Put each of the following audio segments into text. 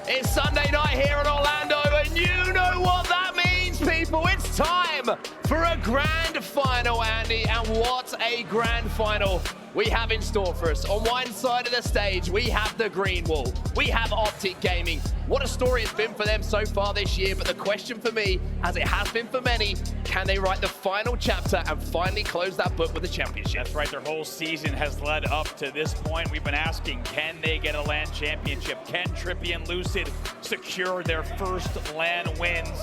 It's Sunday night here in Orlando, and you know what that means, people. It's time for a grand final, Andy, and what a grand final we have in store for us. On one side of the stage, we have the green wall. We have Optic Gaming. What a story it's been for them so far this year, but the question for me, as it has been for many, can they write the final chapter and finally close that book with a championship? That's right, their whole season has led up to this point. We've been asking, can they get a LAN championship? Can Trippy and Lucid secure their first LAN wins?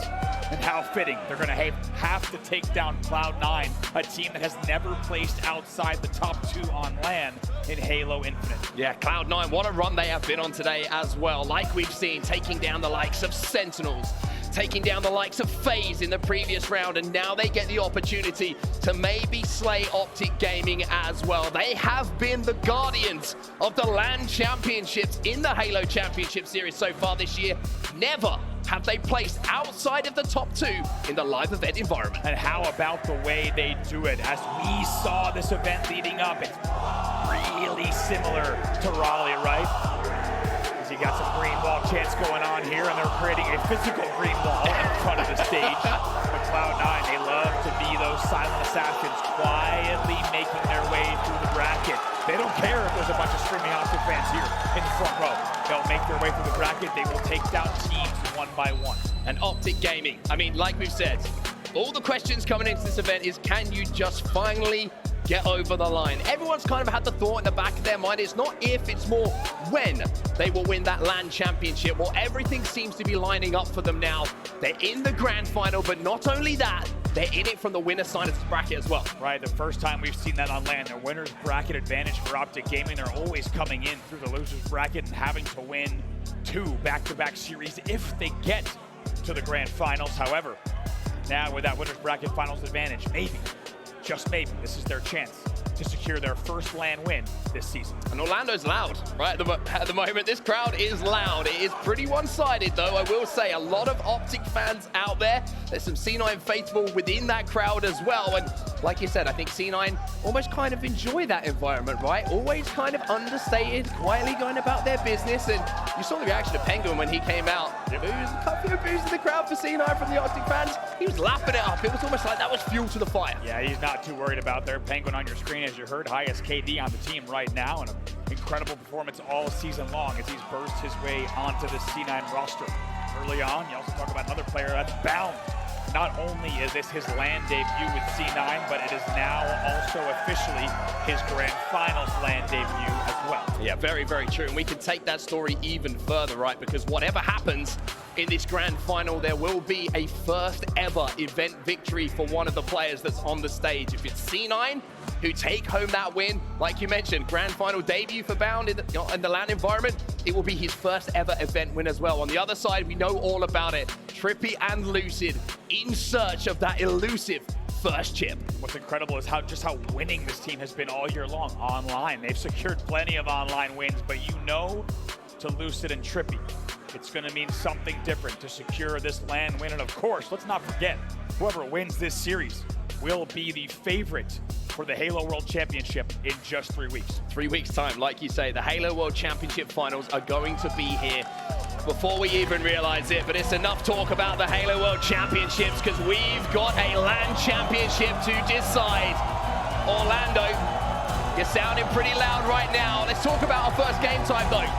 And how fitting, they're gonna have to take down Cloud9, a team that has never placed outside the top 2 on LAN in Halo Infinite. Yeah, Cloud9, what a run they have been on today as well. Like we've seen, taking down the likes of Sentinels, taking down the likes of FaZe in the previous round, and now they get the opportunity to maybe slay Optic Gaming as well. They have been the guardians of the LAN championships in the Halo Championship Series so far this year. Never have they placed outside of the top 2 in the live event environment. And how about the way they do it? As we saw this event leading up, it's really similar to Raleigh, right? Because you got some green wall chants going on here, and they're creating a physical green wall in front of the stage. But Cloud9, they love to be those silent assassins, quietly making their way through the bracket. They don't care if there's a bunch of screaming Optic fans here in the front row. They'll make their way through the bracket. They will take down teams one by one. And Optic Gaming, I mean, like we've said, all the questions coming into this event is, can you just finally get over the line? Everyone's kind of had the thought in the back of their mind, it's not if, it's more when they will win that LAN championship. Well, everything seems to be lining up for them now. They're in the grand final, but not only that, they're in it from the winner's side of the bracket as well. Right, the first time we've seen that on LAN, the winner's bracket advantage for Optic Gaming. They're always coming in through the loser's bracket and having to win 2 back-to-back series if they get to the grand finals. However, now with that winner's bracket finals advantage, maybe, just maybe, this is their chance to secure their first LAN win this season. And Orlando's loud, right, at the moment. This crowd is loud. It is pretty one-sided, though, I will say. A lot of Optic fans out there. There's some C9 faithful within that crowd as well. And like you said, I think C9 almost kind of enjoy that environment, right? Always kind of understated, quietly going about their business. And you saw the reaction of Penguin when he came out. There was a few boos in the crowd for C9 from the Optic fans. He was lapping it up. It was almost like that was fuel to the fire. Yeah, he's not too worried about their Penguin on your screen, as you heard, highest KD on the team right now, and an incredible performance all season long as he's burst his way onto the C9 roster. Early on, you also talk about another player that's bound. Not only is this his LAN debut with C9, but it is now also officially his grand finals LAN debut as well. Yeah, very, very true. And we can take that story even further, right? Because whatever happens in this grand final, there will be a first ever event victory for one of the players that's on the stage. If it's C9 who take home that win, like you mentioned, grand final debut for Bound in the LAN environment, it will be his first ever event win as well. On the other side, we know all about it. Trippy and Lucid in search of that elusive first chip. What's incredible is just how winning this team has been all year long online. They've secured plenty of online wins, but you know, to Lucid and Trippy, it's going to mean something different to secure this LAN win. And of course, let's not forget, whoever wins this series will be the favorite for the Halo World Championship in just 3 weeks. 3 weeks time, like you say, the Halo World Championship finals are going to be here before we even realize it, but it's enough talk about the Halo World Championships because we've got a LAN championship to decide. Orlando, you're sounding pretty loud right now. Let's talk about our first game type though.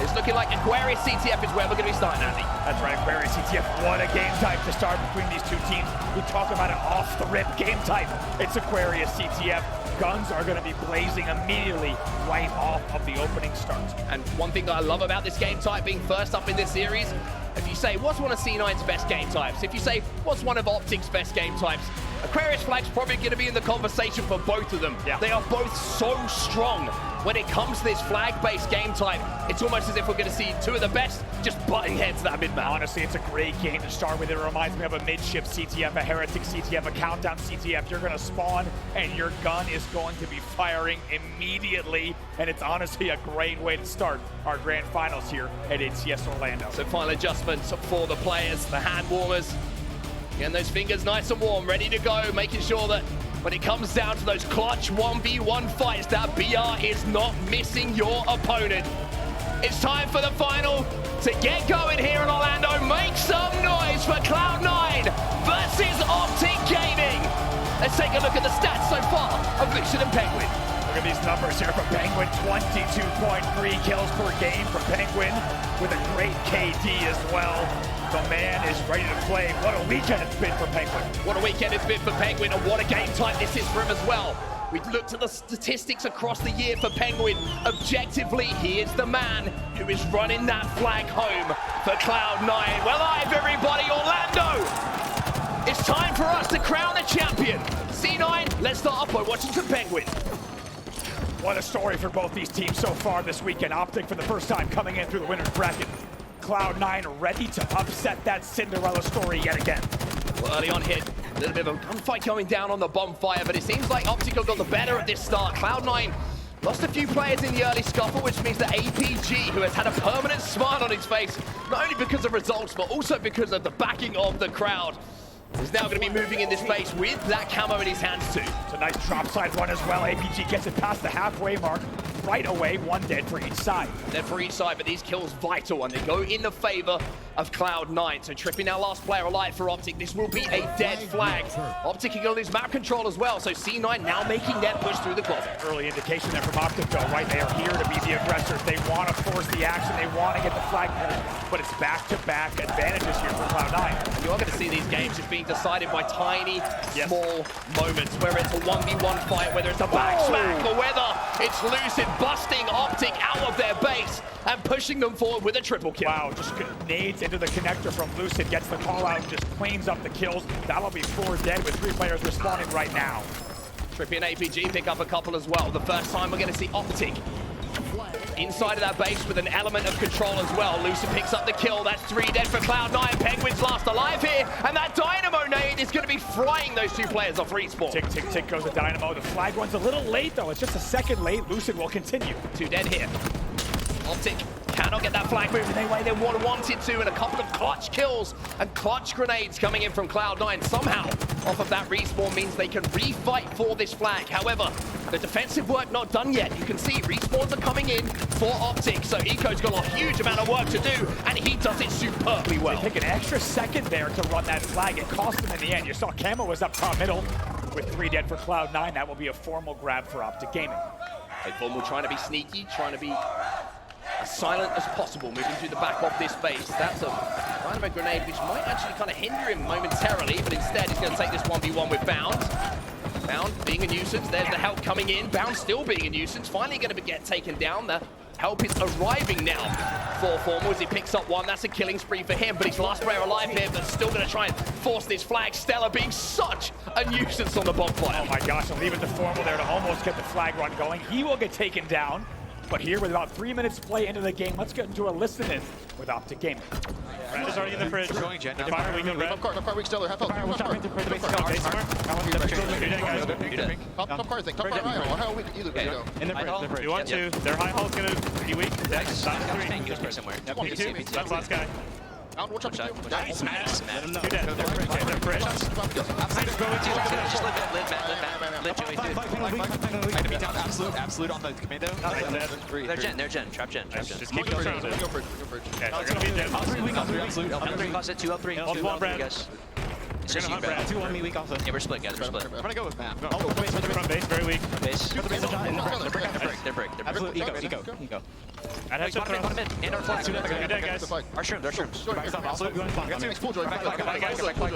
It's looking like Aquarius CTF is where we're going to be starting, Andy. That's right, Aquarius CTF. What a game type to start between these 2 teams. We talk about an off-the-rip game type. It's Aquarius CTF. Guns are going to be blazing immediately right off of the opening start. And one thing that I love about this game type being first up in this series, if you say, what's one of C9's best game types? If you say, what's one of Optic's best game types? Aquarius Flag's probably going to be in the conversation for both of them. Yeah. They are both so strong when it comes to this flag-based game type. It's almost as if we're going to see 2 of the best just butting heads to that mid-map. Honestly, it's a great game to start with. It reminds me of a midship CTF, a heretic CTF, a countdown CTF. You're going to spawn, and your gun is going to be firing immediately. And it's honestly a great way to start our grand finals here at HCS Orlando. So final adjustments for the players, the hand warmers. Getting those fingers nice and warm, ready to go, making sure that when it comes down to those clutch 1v1 fights, that BR is not missing your opponent. It's time for the final to get Cloud9 versus Optic Gaming. Let's take a look at the stats so far of Lucid and Penguin. Look at these numbers here from Penguin, 22.3 kills per game from Penguin with a great KD as well. The man is ready to play. What a weekend it's been for Penguin. What a weekend it's been for Penguin, and what a game type this is for him as well. We've looked at the statistics across the year for Penguin. Objectively, he is the man who is running that flag home for Cloud9. Well, live everybody, Orlando! It's time for us to crown a champion. C9, let's start off by watching some Penguin. What a story for both these teams so far this weekend. Optic for the first time coming in through the winner's bracket. Cloud9 ready to upset that Cinderella story yet again. Well, early on hit, a little bit of a gunfight going down on the bonfire, but it seems like Optic got the better at this start. Cloud9 lost a few players in the early scuffle, which means that APG, who has had a permanent smile on his face, not only because of results, but also because of the backing of the crowd, is now going to be moving in this base with that camo in his hands too. It's a nice drop side run as well. APG gets it past the halfway mark right away. One dead for each side. Dead for each side, but these kills vital, and they go in the favor of Cloud9. So Trippy now last player alive for Optic. This will be a dead flag. Optic can go lose map control as well, so C9 now making that push through the closet. Early indication there from Optic though, right? They are here to be the aggressors. They want to force the action. They want to get the flag pulled, but it's back-to-back advantages here for Cloud9. You are going to see these games just being decided by tiny, small moments, whether it's a 1v1 fight, whether it's a back smack, or whether it's Lucid busting Optic out of their base and pushing them forward with a triple kill. Wow, just nades into the connector from Lucid, gets the call out and just cleans up the kills. That'll be 4 dead with 3 players respawning right now. Trippy and APG pick up a couple as well. The first time we're going to see Optic inside of that base with an element of control as well. Lucid picks up the kill. That's 3 dead for Cloud9. Penguin's last alive here, and that Dynamo nade is going to be frying those 2 players off respawn. Tick, tick, tick goes the Dynamo. The flag runs a little late though. It's just a second late. Lucid will continue. 2 dead here. Optic cannot get that flag moving the way they wanted to, and a couple of clutch kills and clutch grenades coming in from Cloud9 somehow off of that respawn means they can refight for this flag. However, the defensive work not done yet. You can see respawns are coming in for Optic, so Eco's got a huge amount of work to do, and he does it superbly well. They take an extra second there to run that flag. It cost them in the end. You saw Camo was up top middle with 3 dead for Cloud9. That will be a formal grab for Optic Gaming. Formal trying to be sneaky, trying to be as silent as possible, moving through the back of this base. That's a kind of a grenade which might actually kind of hinder him momentarily, but instead he's going to take this 1v1 with Bound. Bound being a nuisance, there's the help coming in. Bound still being a nuisance, finally going to get taken down. The help is arriving now for Formal as he picks up 1. That's a killing spree for him, but he's last player alive here, but still going to try and force this flag. Stella being such a nuisance on the bonfire. Oh my gosh, I'll leave it to Formal there to almost get the flag run going. He will get taken down. But here, with about 3 minutes play into the game, let's get into a listen-in with Optic Gaming. Brad is already in the fridge. Going Jet. Fire, we go Brad. Top car, weak Stellar, half health. We'll shot into the base. Base somewhere. Top car thing, top car, how weak, either way go. In the fridge. You want to. Their high hall's gonna be weak. That's not 3. Somewhere. That's last guy. Out, one shot. Nice, Max. Let him know. They're fridge. Just live Joey, dude. Absolute on the commando. They're gen. Trap gen. Just keep going. Go bridge. Yeah, they're gonna be dead. Absolute. L3 closet, 2 L3. Hold one, Brad. Guys. It's We're just gonna you, hunt Brad. Brad. 2 on me, weak also. Yeah, we're split, guys. We're split. I'm gonna go with Matt. Front base, very weak. Base. They're They're break. Absolute eco. I'd have to Bottom throw. mid. And our flag. You're dead, guys. Our shroom, they're shrooms.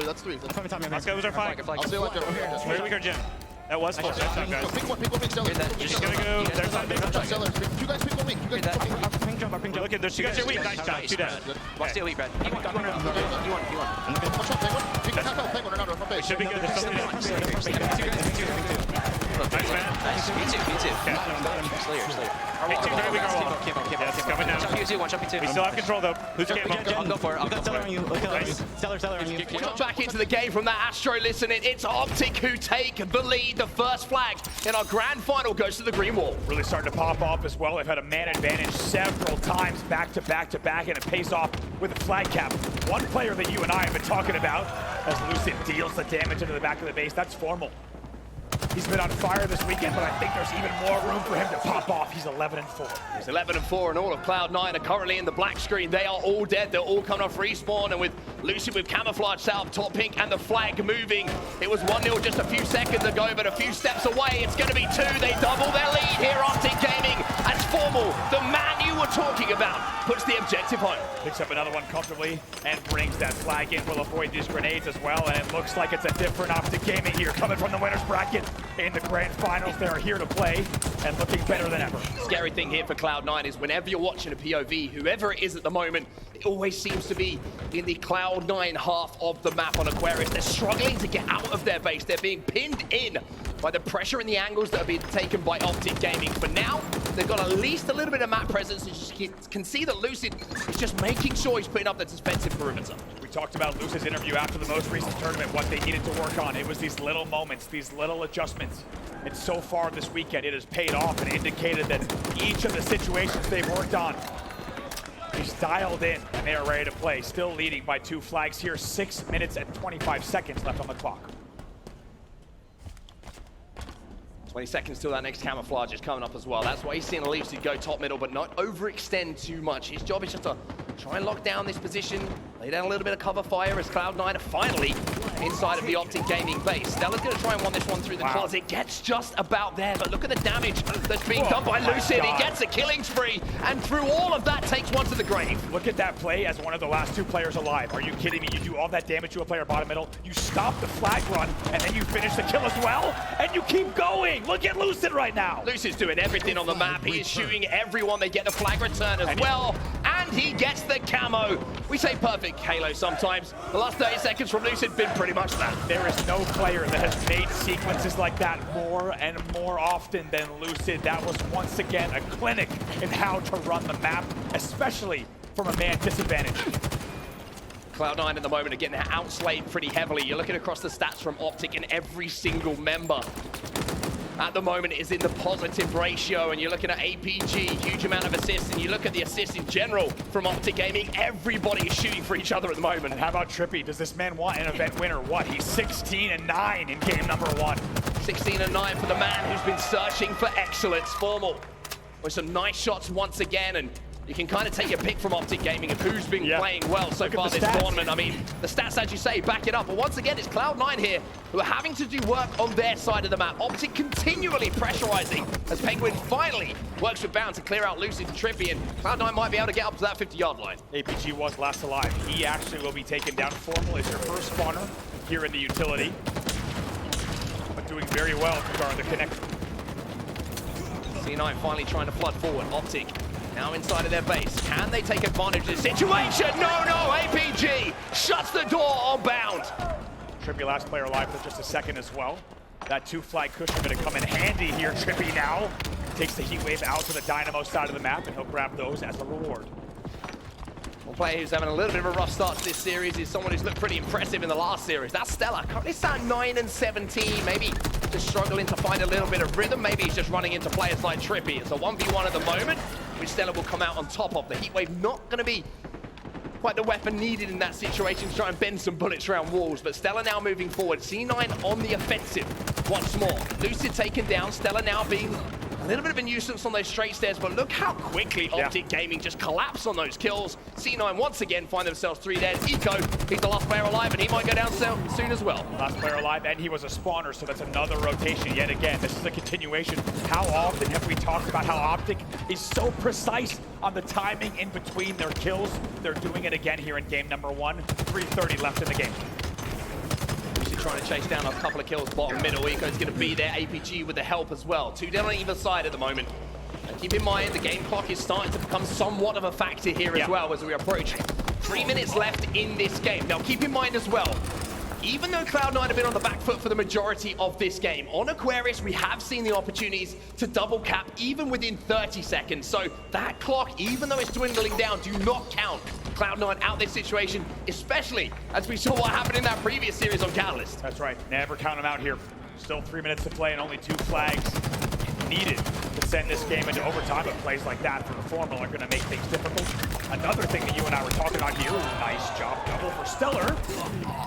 That's 3. Let's go with our flag. I'll stay like that. Very weak, our gen. That was full. That's not, guys. Pick one, Stellar. Just gonna go. There's not big. You guys pick one weak. Look at this. You guys are weak. Nice job. 2 down. Watch stay weak, Brad. You want. Watch out, Penguin. Pick half health, Penguin, or not, front base. Should be good. There's something. Nice, man. Nice. Me too. Slayer. Me2 very weak. Our wall. Yes, it's coming down. Watch up, We P2. still have control though. Who's I'll go for it. Nice. Got back into the game from that Astro listening. It's Optic who take the lead. The first flag in our grand final goes to the green wall. Really starting to pop off as well. They've had a man advantage several times back to back to back, and it pays off with a flag cap. One player that you and I have been talking about as Lucid deals the damage into the back of the base. That's Formal. He's been on fire this weekend, but I think there's even more room for him to pop off. He's 11-4. He's 11-4, and all of Cloud9 are currently in the black screen. They are all dead. They're all coming off respawn, and with Lucid with camouflage set up top pink and the flag moving. It was 1-0 just a few seconds ago, but a few steps away. It's going to be 2. They double their lead here, Optic Gaming. As Formal, the man you were talking about, puts the objective home. Picks up another one comfortably and brings that flag in. Will avoid these grenades as well, and it looks like it's a different Optic Gaming here, coming from the winner's bracket in the grand finals. They are here to play and looking better than ever. Scary thing here for Cloud9 is whenever you're watching a POV, whoever it is at the moment, it always seems to be in the Cloud9 half of the map on Aquarius. They're struggling to get out of their base. They're being pinned in by the pressure and the angles that are being taken by Optic Gaming. For now, they've got at least a little bit of map presence. You can see that Lucid is just making sure he's putting up the defensive perimeter. We talked about Lucid's interview after the most recent tournament, what they needed to work on. It was these little moments, these little adjustments. And so far this weekend, it has paid off and indicated that each of the situations they've worked on, he's dialed in and they are ready to play. Still leading by 2 flags here, 6 minutes and 25 seconds left on the clock. 20 seconds till that next camouflage is coming up as well. That's why he's seeing Lucid go top middle, but not overextend too much. His job is just to try and lock down this position, lay down a little bit of cover fire as Cloud9 are finally inside of the Optic Gaming base. Stella's going to try and run this one through the closet. Gets just about there, but look at the damage that's being done by Lucid. He gets a killing spree, and through all of that, takes one to the grave. Look at that play as one of the last 2 players alive. Are you kidding me? You do all that damage to a player bottom middle, you stop the flag run, and then you finish the kill as well, and you keep going. Look at Lucid right now. Lucid's doing everything on the map. He is shooting everyone. They get the flag return as well, and he gets the camo. We say perfect Halo sometimes. The last 30 seconds from Lucid been pretty much that. There is no player that has made sequences like that more and more often than Lucid. That was once again a clinic in how to run the map, especially from a man disadvantage. Cloud9 at the moment are getting outslayed pretty heavily. You're looking across the stats from Optic, and every single member at the moment is in the positive ratio, and you're looking at APG, huge amount of assists, and you look at the assists in general from Optic Gaming, everybody is shooting for each other at the moment. And how about Trippy? Does this man want an event winner? What? He's 16-9 in game number 1. 16-9 for the man who's been searching for excellence. Formal with some nice shots once again, and you can kind of take your pick from Optic Gaming of who's been playing well so far this tournament. I mean, the stats, as you say, back it up. But once again, it's Cloud9 here who are having to do work on their side of the map. Optic continually pressurizing as Penguin finally works with Bound to clear out Lucid and Trippy, and Cloud9 might be able to get up to that 50-yard line. APG was last alive. He actually will be taken down. Formal is their first spawner here in the utility, but doing very well to guard the connection. C9 finally trying to flood forward. Optic now inside of their base. Can they take advantage of this situation? No, APG shuts the door on Bound. Trippy last player alive for just a second as well. That 2 flag cushion going to come in handy here. Trippy now takes the heat wave out to the Dynamo side of the map, and he'll grab those as a reward. One player who's having a little bit of a rough start to this series is someone who's looked pretty impressive in the last series. That's Stella. Currently sat 9-17, maybe just struggling to find a little bit of rhythm. Maybe he's just running into players like Trippy. It's a 1v1 at the moment, which Stella will come out on top of. The heat wave not going to be quite the weapon needed in that situation to try and bend some bullets around walls, but Stella now moving forward. C9 on the offensive once more. Lucid taken down, Stella now being a little bit of a nuisance on those straight stairs, but look how quickly Optic Gaming just collapsed on those kills. C9 once again find themselves 3 dead. Eco, he's the last player alive, and he might go down soon as well. Last player alive, and he was a spawner, so that's another rotation yet again. This is a continuation. How often have we talked about how Optic is so precise on the timing in between their kills? They're doing it again here in game number 1. 3:30 left in the game. Trying to chase down a couple of kills bottom middle. Eco's going to be there. APG with the help as well. 2 down on either side at the moment. And keep in mind, the game clock is starting to become somewhat of a factor here as well as we approach 3 minutes left in this game. Now, keep in mind as well, even though Cloud9 have been on the back foot for the majority of this game, on Aquarius, we have seen the opportunities to double cap even within 30 seconds. So that clock, even though it's dwindling down, do not count Cloud9 out this situation, especially as we saw what happened in that previous series on Catalyst. That's right. Never count them out here. Still 3 minutes to play and only 2 flags needed to send this game into overtime, but plays like that for the Formal are going to make things difficult. Another thing that you and I were talking about here, nice job double for Stellar,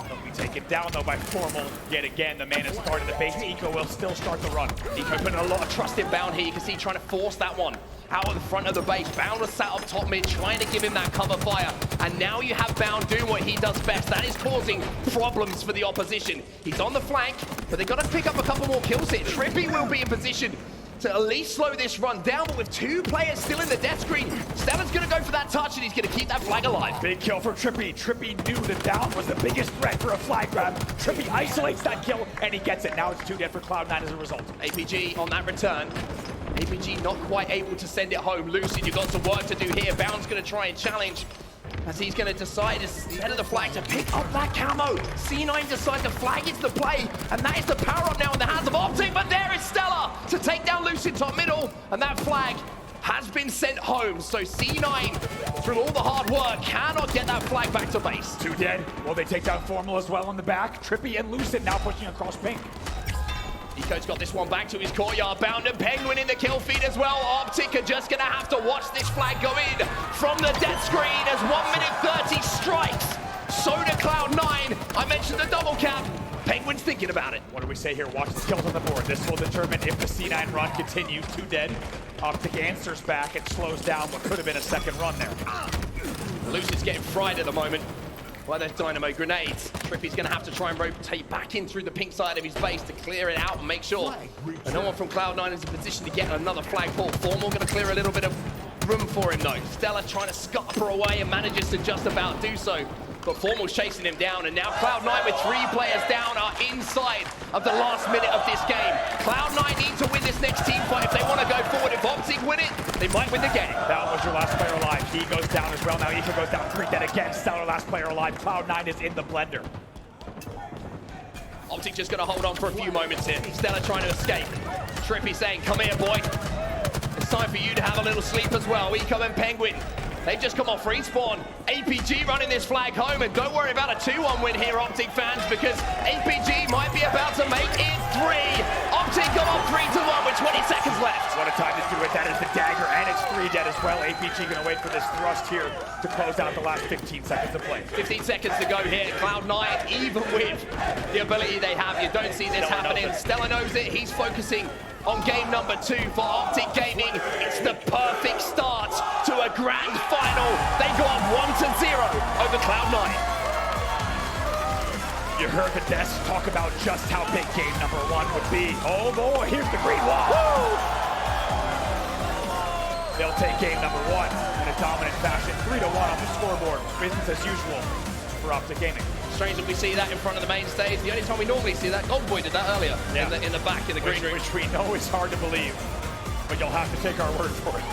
but we Taken down though by Formal yet again. The man has started the base. Eco will still start the run. Eco putting a lot of trust in Bound here. You can see trying to force that one out of the front of the base. Bound was sat up top mid, trying to give him that cover fire. And now you have Bound doing what he does best. That is causing problems for the opposition. He's on the flank, but they've got to pick up a couple more kills here. Trippy will be in position to at least slow this run down, but with 2 players still in the death screen, Stella's gonna go for that touch and he's gonna keep that flag alive. Big kill for Trippy. Trippy knew that down was the biggest threat for a flag grab. Trippy isolates that kill and he gets it. Now it's 2 dead for Cloud9 as a result. APG on that return. APG not quite able to send it home. Lucid, you've got some work to do here. Bound's gonna try and challenge as he's going to decide at the head of the flag to pick up that camo. C9 decide to flag it's the play, and that is the power-up now in the hands of Optic, but there is Stella to take down Lucid top middle, and that flag has been sent home. So C9, through all the hard work, cannot get that flag back to base. 2 dead. Will they take down Formal as well on the back? Trippy and Lucid now pushing across pink. Eco's got this one back to his courtyard. Bound and Penguin in the kill feed as well. Optic are just going to have to watch this flag go in from the death screen as 1 minute 30 strikes. So to Cloud9. I mentioned the double cap. Penguin's thinking about it. What do we say here? Watch the kills on the board. This will determine if the C9 run continues. 2 dead. Optic answers back and slows down what could have been a second run there. Lucid's getting fried at the moment by those dynamo grenades. Trippy's gonna have to try and rotate back in through the pink side of his base to clear it out and make sure that no one from Cloud9 is in position to get another flagpole. Formal gonna clear a little bit of room for him though. Stella trying to scupper away and manages to just about do so. But Formal's chasing him down, and now Cloud9 with 3 players down are inside of the last minute of this game. Cloud9 need to win this next team fight if they want to go forward. If Optic win it, they might win the game. That was your last player alive. He goes down as well. Now Isha goes down 3 dead again. Stellar last player alive. Cloud9 is in the blender. Optic just gonna hold on for a few moments here. Stella trying to escape. Trippy saying, come here, boy. It's time for you to have a little sleep as well. Eco and Penguin. They've just come off respawn. APG running this flag home, and don't worry about a 2-1 win here, Optic fans, because APG might be about to make it 3. Optic got on 3-1 with 20 seconds left. What a time to do it. That is the dagger, and it's 3 dead as well. APG gonna wait for this thrust here to close out the last 15 seconds of play. 15 seconds to go here. Cloud9, even with the ability they have, you don't see this happening. Stella knows it. He's focusing on game number 2 for Optic Gaming. It's the perfect start to a grand final. They go up 1-0 over Cloud9. You heard the desk talk about just how big game number 1 would be. Oh boy, here's the green wall. Woo! They'll take game number 1 in a dominant fashion. 3-1 off the scoreboard. Business as usual for Optic Gaming. Strange that we see that in front of the main stage. The only time we normally see that, Goldboy did that earlier in the back in the green room. Which we know is hard to believe, but you'll have to take our word for it.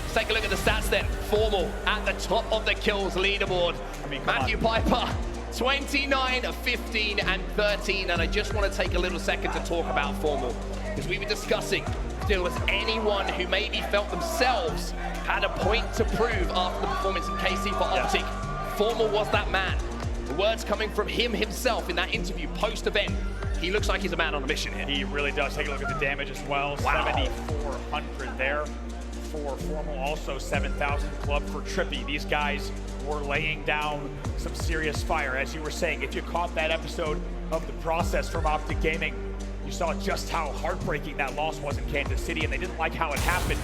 Let's take a look at the stats then. Formal at the top of the kills leaderboard. Matthew Piper, 29, 15, and 13. And I just want to take a little second to talk about Formal, because we were discussing if there was anyone who maybe felt themselves had a point to prove after the performance in KC for Optic. Formal was that man. The words coming from him himself in that interview post-event. He looks like he's a man on a mission here. He really does. Take a look at the damage as well. Wow. 7,400 there for Formal. Also 7,000 club for Trippy. These guys were laying down some serious fire. As you were saying, if you caught that episode of The Process from Optic Gaming, you saw just how heartbreaking that loss was in Kansas City, and they didn't like how it happened.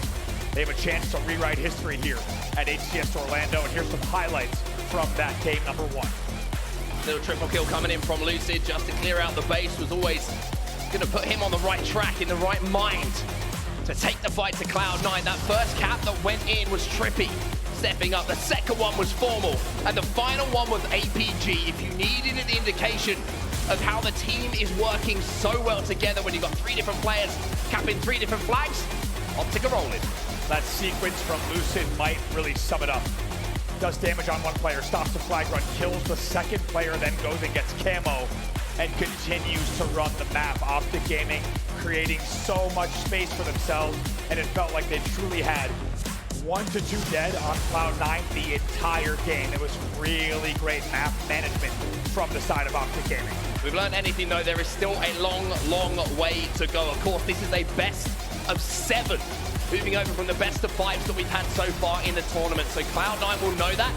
They have a chance to rewrite history here at HCS Orlando, and here's some highlights from that game number 1. Little triple kill coming in from Lucid just to clear out the base was always going to put him on the right track, in the right mind to take the fight to Cloud9. That first cap that went in was Trippy stepping up. The second one was Formal, and the final one was APG. If you needed an indication of how the team is working so well together when you've got 3 different players capping 3 different flags, Optic are rolling. That sequence from Lucid might really sum it up. Does damage on one player, stops the flag run, kills the second player, then goes and gets camo and continues to run the map. Optic Gaming creating so much space for themselves, and it felt like they truly had 1 to 2 dead on Cloud9 the entire game. It was really great map management from the side of Optic Gaming. We've learned anything though, there is still a long, long way to go. Of course, this is a best of 7. Moving over from the best of 5s that we've had so far in the tournament. So Cloud9 will know that,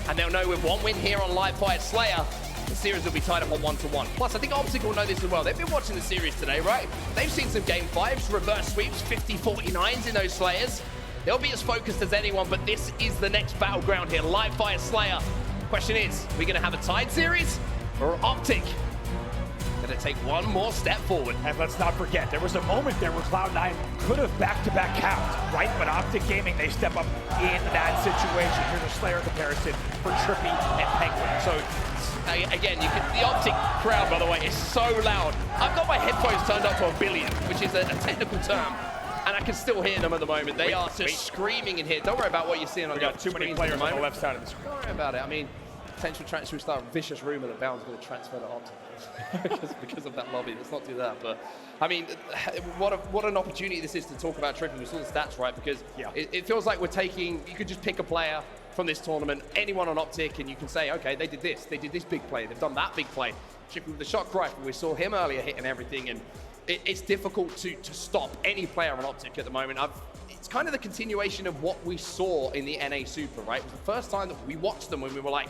and they'll know with 1 win here on Live Fire Slayer, the series will be tied up on 1-1. Plus, I think Optic will know this as well. They've been watching the series today, right? They've seen some game 5s, reverse sweeps, 50-49s in those Slayers. They'll be as focused as anyone, but this is the next battleground here. Live Fire Slayer. Question is, are we going to have a tied series or Optic going to take one more step forward? And let's not forget, there was a moment there where Cloud9 could have back-to-back capped, right? But Optic Gaming, they step up in that situation. Here's a Slayer comparison for Trippy and Penguin. So, again, the Optic crowd, by the way, is so loud. I've got my headphones turned up to 1 billion, which is a technical term, and I can still hear them at the moment. They are just screaming in here. Don't worry about what you're seeing on the too many players on the left side of the screen. Don't worry about it. I mean, potential transfer, we start a vicious rumor that Bound's going to transfer to Optic because of that lobby. Let's not do that. But I mean, what an opportunity this is to talk about Trippy. We saw the stats, right? Because it feels like we're taking. You could just pick a player from this tournament, anyone on Optic, and you can say, okay, they did this big play, they've done that big play. Trippy with the shock rifle, we saw him earlier hitting everything, and it's difficult to stop any player on Optic at the moment. It's kind of the continuation of what we saw in the NA Super, right? It was the first time that we watched them when we were like,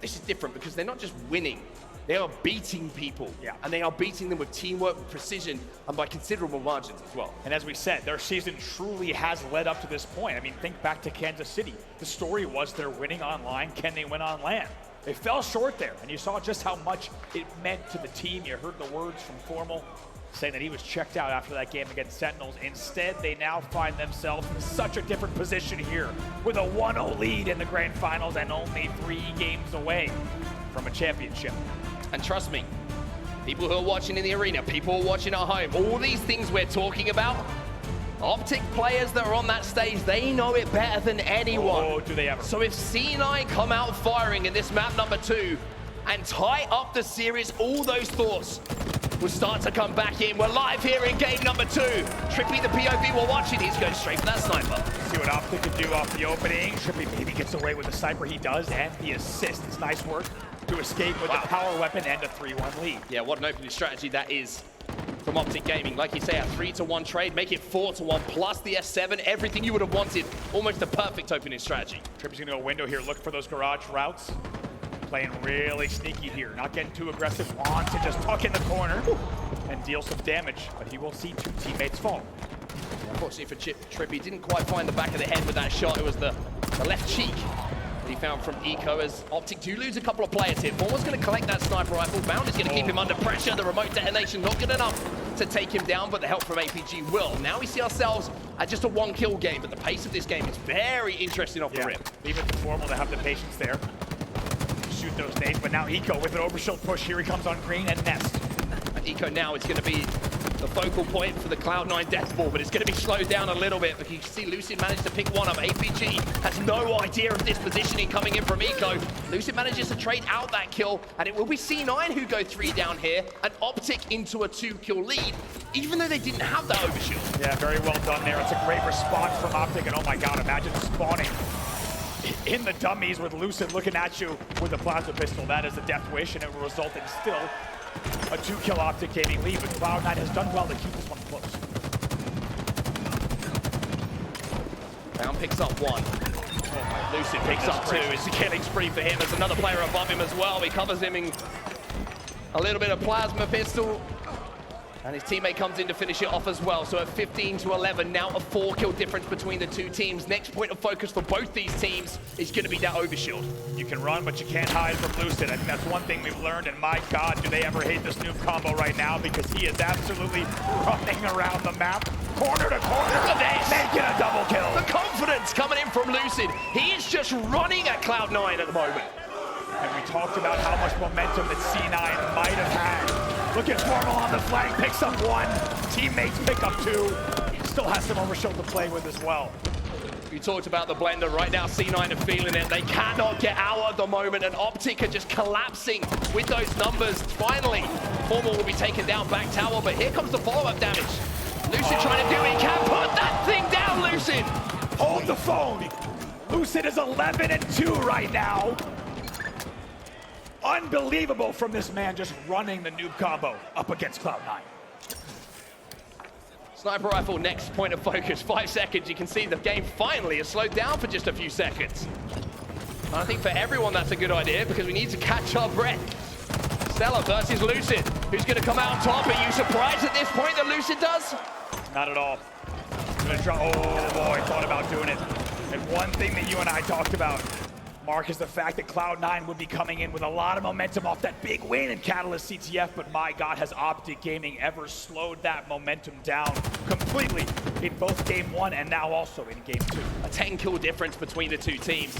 this is different, because they're not just winning, they are beating people. And they are beating them with teamwork, with precision, and by considerable margins as well. And as we said, their season truly has led up to this point. I mean, think back to Kansas City. The story was they're winning online, can they win on LAN? They fell short there, and you saw just how much it meant to the team. You heard the words from Formal saying that he was checked out after that game against Sentinels. Instead, they now find themselves in such a different position here with a 1-0 lead in the grand finals and only 3 games away from a championship. And trust me, people who are watching in the arena, people who are watching at home, all these things we're talking about, Optic players that are on that stage, they know it better than anyone. Oh, do they ever. So if C9 come out firing in this map number 2 and tie up the series, all those thoughts will start to come back in. We're live here in game number 2. Trippy, the POV, we're watching. He's going straight for that sniper. See what Optic can do off the opening. Trippy maybe gets away with the sniper. He does, and the assist. It's nice work to escape with the power weapon and a 3-1 lead. Yeah, what an opening strategy that is from Optic Gaming. Like you say, a 3-1 trade, make it 4-1, plus the S7, everything you would have wanted. Almost the perfect opening strategy. Trippy's gonna go window here, look for those garage routes. Playing really sneaky here, not getting too aggressive, wants to just tuck in the corner and deal some damage, but he will see 2 teammates fall. Unfortunately for Trippy, didn't quite find the back of the head with that shot. It was the left cheek that he found from Eco, as Optic do lose a couple of players here. Formal's going to collect that sniper rifle. Bound is going to keep him under pressure. The remote detonation not good enough to take him down, but the help from APG will. Now we see ourselves at just a 1-kill game, but the pace of this game is very interesting off the rip. Leave it to Formal to have the patience there. Shoot those nades, but now Eco with an overshield push. Here he comes on green and Nest. And Eco now is going to be the focal point for the Cloud9 death ball, but it's going to be slowed down a little bit, because you see Lucid managed to pick one up. APG has no idea of this positioning coming in from Eco. Lucid manages to trade out that kill, and it will be C9 who go 3 down here, and Optic into a 2-kill lead, even though they didn't have that overshield. Yeah, very well done there. It's a great response from Optic, and oh my god, imagine spawning in the dummies with Lucid looking at you with a plasma pistol. That is a death wish, and it will result in still a 2-kill Optic Gaming lead, but Cloud9 has done well to keep this one close. Bound picks up 1. Lucid picks up 2. It's a killing spree for him. There's another player above him as well. He covers him in a little bit of plasma pistol. And his teammate comes in to finish it off as well. So at 15-11, now a 4-kill difference between the 2 teams. Next point of focus for both these teams is going to be that overshield. You can run, but you can't hide from Lucid. I think that's one thing we've learned, and my god, do they ever hate this noob combo right now, because he is absolutely running around the map, corner to corner. Look at this! Making a double kill. The confidence coming in from Lucid. He is just running at Cloud9 at the moment. And we talked about how much momentum that C9 might have had. Look at Formal on the flank, picks up 1, teammates pick up 2. He still has some overshield to play with as well. You talked about the blender. Right now, C9 are feeling it. They cannot get out at the moment, and Optic are just collapsing with those numbers. Finally, Formal will be taken down back tower, but here comes the follow-up damage. Lucid trying to do it. He can't put that thing down, Lucid! Hold the phone! Lucid is 11-2 right now. Unbelievable from this man, just running the noob combo up against Cloud9. Sniper rifle, next point of focus, 5 seconds. You can see the game finally has slowed down for just a few seconds. And I think for everyone that's a good idea, because we need to catch our breath. Stella versus Lucid. Who's going to come out on top? Are you surprised at this point that Lucid does? Not at all. Gonna try, oh boy, thought about doing it. And one thing that you and I talked about, Mark, is the fact that Cloud9 would be coming in with a lot of momentum off that big win in Catalyst CTF, but my God, has Optic Gaming ever slowed that momentum down completely in both Game 1 and now also in Game 2. A 10-kill difference between the two teams.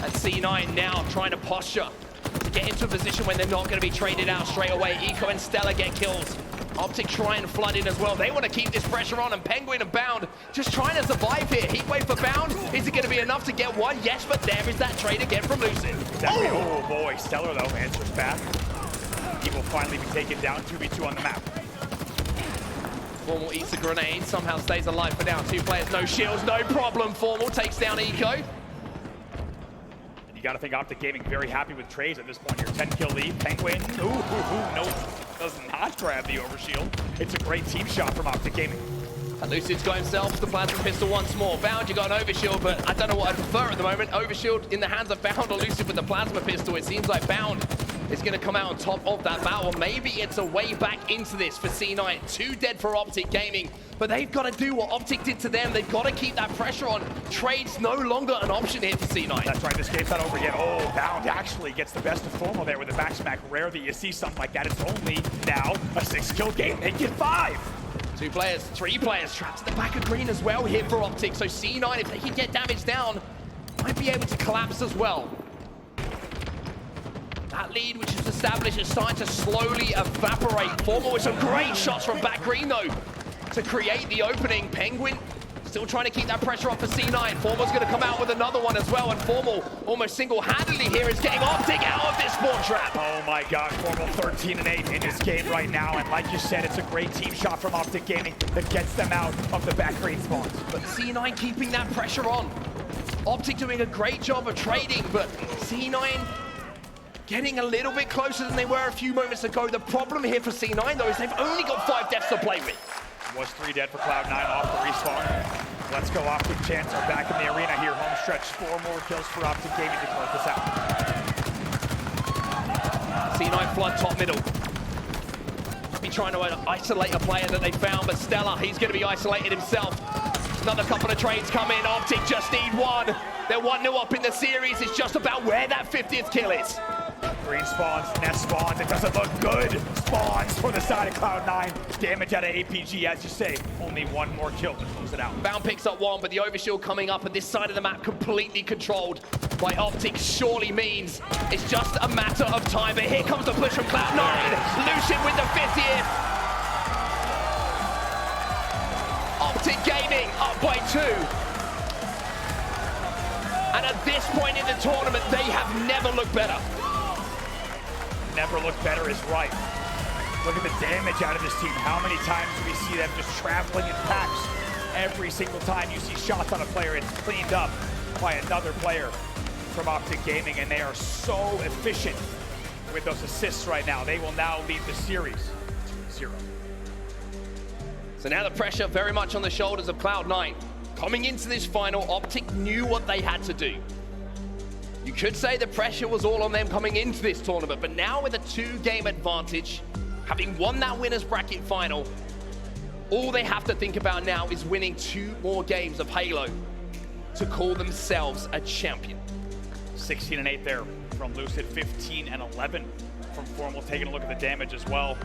And C9 now trying to posture to get into a position when they're not going to be traded out straight away. Eco and Stella get kills. Optic try and flood in as well. They want to keep this pressure on, and Penguin and Bound just trying to survive here. Heatwave for Bound. Is it going to be enough to get one? Yes, but there is that trade again from Lucid. Exactly. Oh boy, Stellar though answers back. He will finally be taken down, 2v2 on the map. Formal eats a grenade, somehow stays alive for now. Two players, no shields, no problem. Formal takes down Eco. You got to think Optic Gaming very happy with trades at this point here. 10-kill lead, Penguin. Ooh, no, does not grab the overshield. It's a great team shot from Optic Gaming. And Lucid's got himself the plasma pistol once more. Bound, you got an overshield, but I don't know what I prefer at the moment. Overshield in the hands of Bound or Lucid with the plasma pistol. It seems like Bound is going to come out on top of that battle. Maybe it's a way back into this for C9. 2 dead for Optic Gaming, but they've got to do what Optic did to them. They've got to keep that pressure on. Trade's no longer an option here for C9. That's right, this game's not over yet. Oh, Bound actually gets the best of Formal there with the back smack. Rare that you see something like that. It's only now a 6-kill game. They get 5. 2 players, 3 players trapped at the back of green as well here for Optic. So C9, if they can get damage down, might be able to collapse as well. That lead, which is established, is starting to slowly evaporate. Formal with some great shots from back green, though, to create the opening. Penguin still trying to keep that pressure up for C9. Formal's going to come out with another one as well, and Formal almost single-handedly here is getting Optic out of this spawn trap. Oh my God, Formal 13-8 in this game right now, and like you said, it's a great team shot from Optic Gaming that gets them out of the back green spawns. But C9 keeping that pressure on. Optic doing a great job of trading, but C9 getting a little bit closer than they were a few moments ago. The problem here for C9, though, is they've only got 5 deaths to play with. Was 3 dead for Cloud9 off the respawn. Let's go, Optic Chance are back in the arena here. Home stretch, 4 more kills for Optic Gaming to close this out. C9 flood top middle. Be trying to isolate a player that they found, but Stella, he's going to be isolated himself. Another couple of trades come in. Optic just need 1. They're 1-0 up in the series. It's just about where that 50th kill is. Green spawns, nest spawns. It doesn't look good. Spawns for the side of Cloud9. Damage out of APG, as you say. Only 1 more kill to close it out. Bound picks up 1, but the overshield coming up at this side of the map completely controlled by Optic surely means it's just a matter of time. But here comes the push from Cloud9. Lucid with the 50th. Optic Gaming up by 2. And at this point in the tournament, they have never looked better. Never looked better is right. Look at the damage out of this team. How many times do we see them just traveling in packs? Every single time you see shots on a player, it's cleaned up by another player from Optic Gaming, and they are so efficient with those assists right now. They will now lead the series 2-0. So now the pressure very much on the shoulders of Cloud9. Coming into this final, Optic knew what they had to do. You could say the pressure was all on them coming into this tournament, but now with a 2-game advantage, having won that winner's bracket final, all they have to think about now is winning 2 more games of Halo to call themselves a champion. 16-8 there from Lucid, 15-11 from Formal. Taking a look at the damage as well.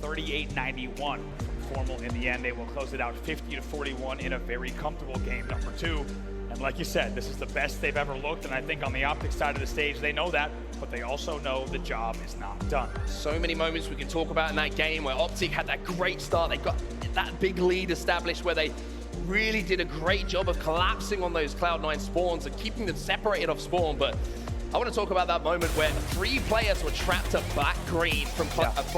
38-91 from Formal in the end. They will close it out 50-41 in a very comfortable game number 2. And like you said, this is the best they've ever looked, and I think on the Optic side of the stage, they know that, but they also know the job is not done. So many moments we can talk about in that game where Optic had that great start. They got that big lead established where they really did a great job of collapsing on those Cloud9 spawns and keeping them separated off spawn. But I want to talk about that moment where 3 players were trapped at back green from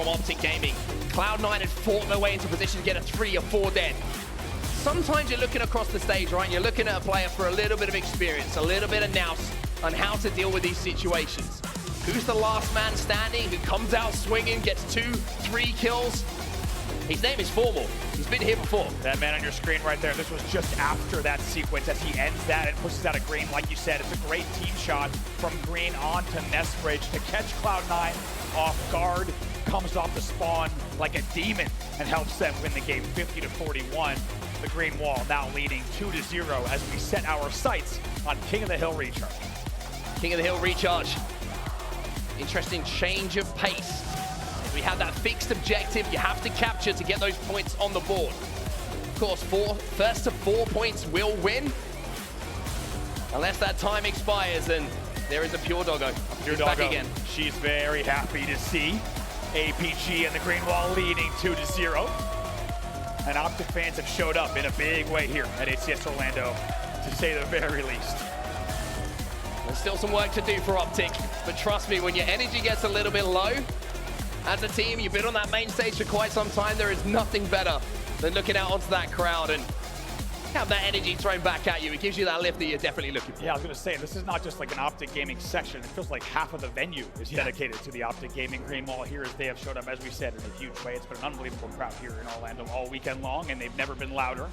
Optic Gaming. Cloud9 had fought their way into position to get a 3 or 4 dead. Sometimes you're looking across the stage, right? And you're looking at a player for a little bit of experience, a little bit of nous on how to deal with these situations. Who's the last man standing, who comes out swinging, gets 2, 3 kills? His name is Formal. He's been here before. That man on your screen right there, this was just after that sequence as he ends that and pushes out a Green. Like you said, it's a great team shot from Green on to Nestbridge to catch Cloud9 off guard. Comes off the spawn like a demon and helps them win the game 50-41. The Green Wall now leading 2-0 as we set our sights on King of the Hill recharge. King of the Hill recharge. Interesting change of pace. We have that fixed objective you have to capture to get those points on the board. Of course, first to 4 points will win. Unless that time expires and there is a Pure Doggo. Pure Doggo. Back again. She's very happy to see APG and the Green Wall leading 2-0. And Optic fans have showed up in a big way here at HCS Orlando, to say the very least. There's still some work to do for Optic, but trust me, when your energy gets a little bit low, as a team, you've been on that main stage for quite some time, there is nothing better than looking out onto that crowd and have that energy thrown back at you. It gives you that lift that you're definitely looking for. Yeah, I was going to say, this is not just like an Optic Gaming section. It feels like half of the venue is dedicated to the Optic Gaming Green Wall here, as they have showed up, as we said, in a huge way. It's been an unbelievable crowd here in Orlando all weekend long, and they've never been louder.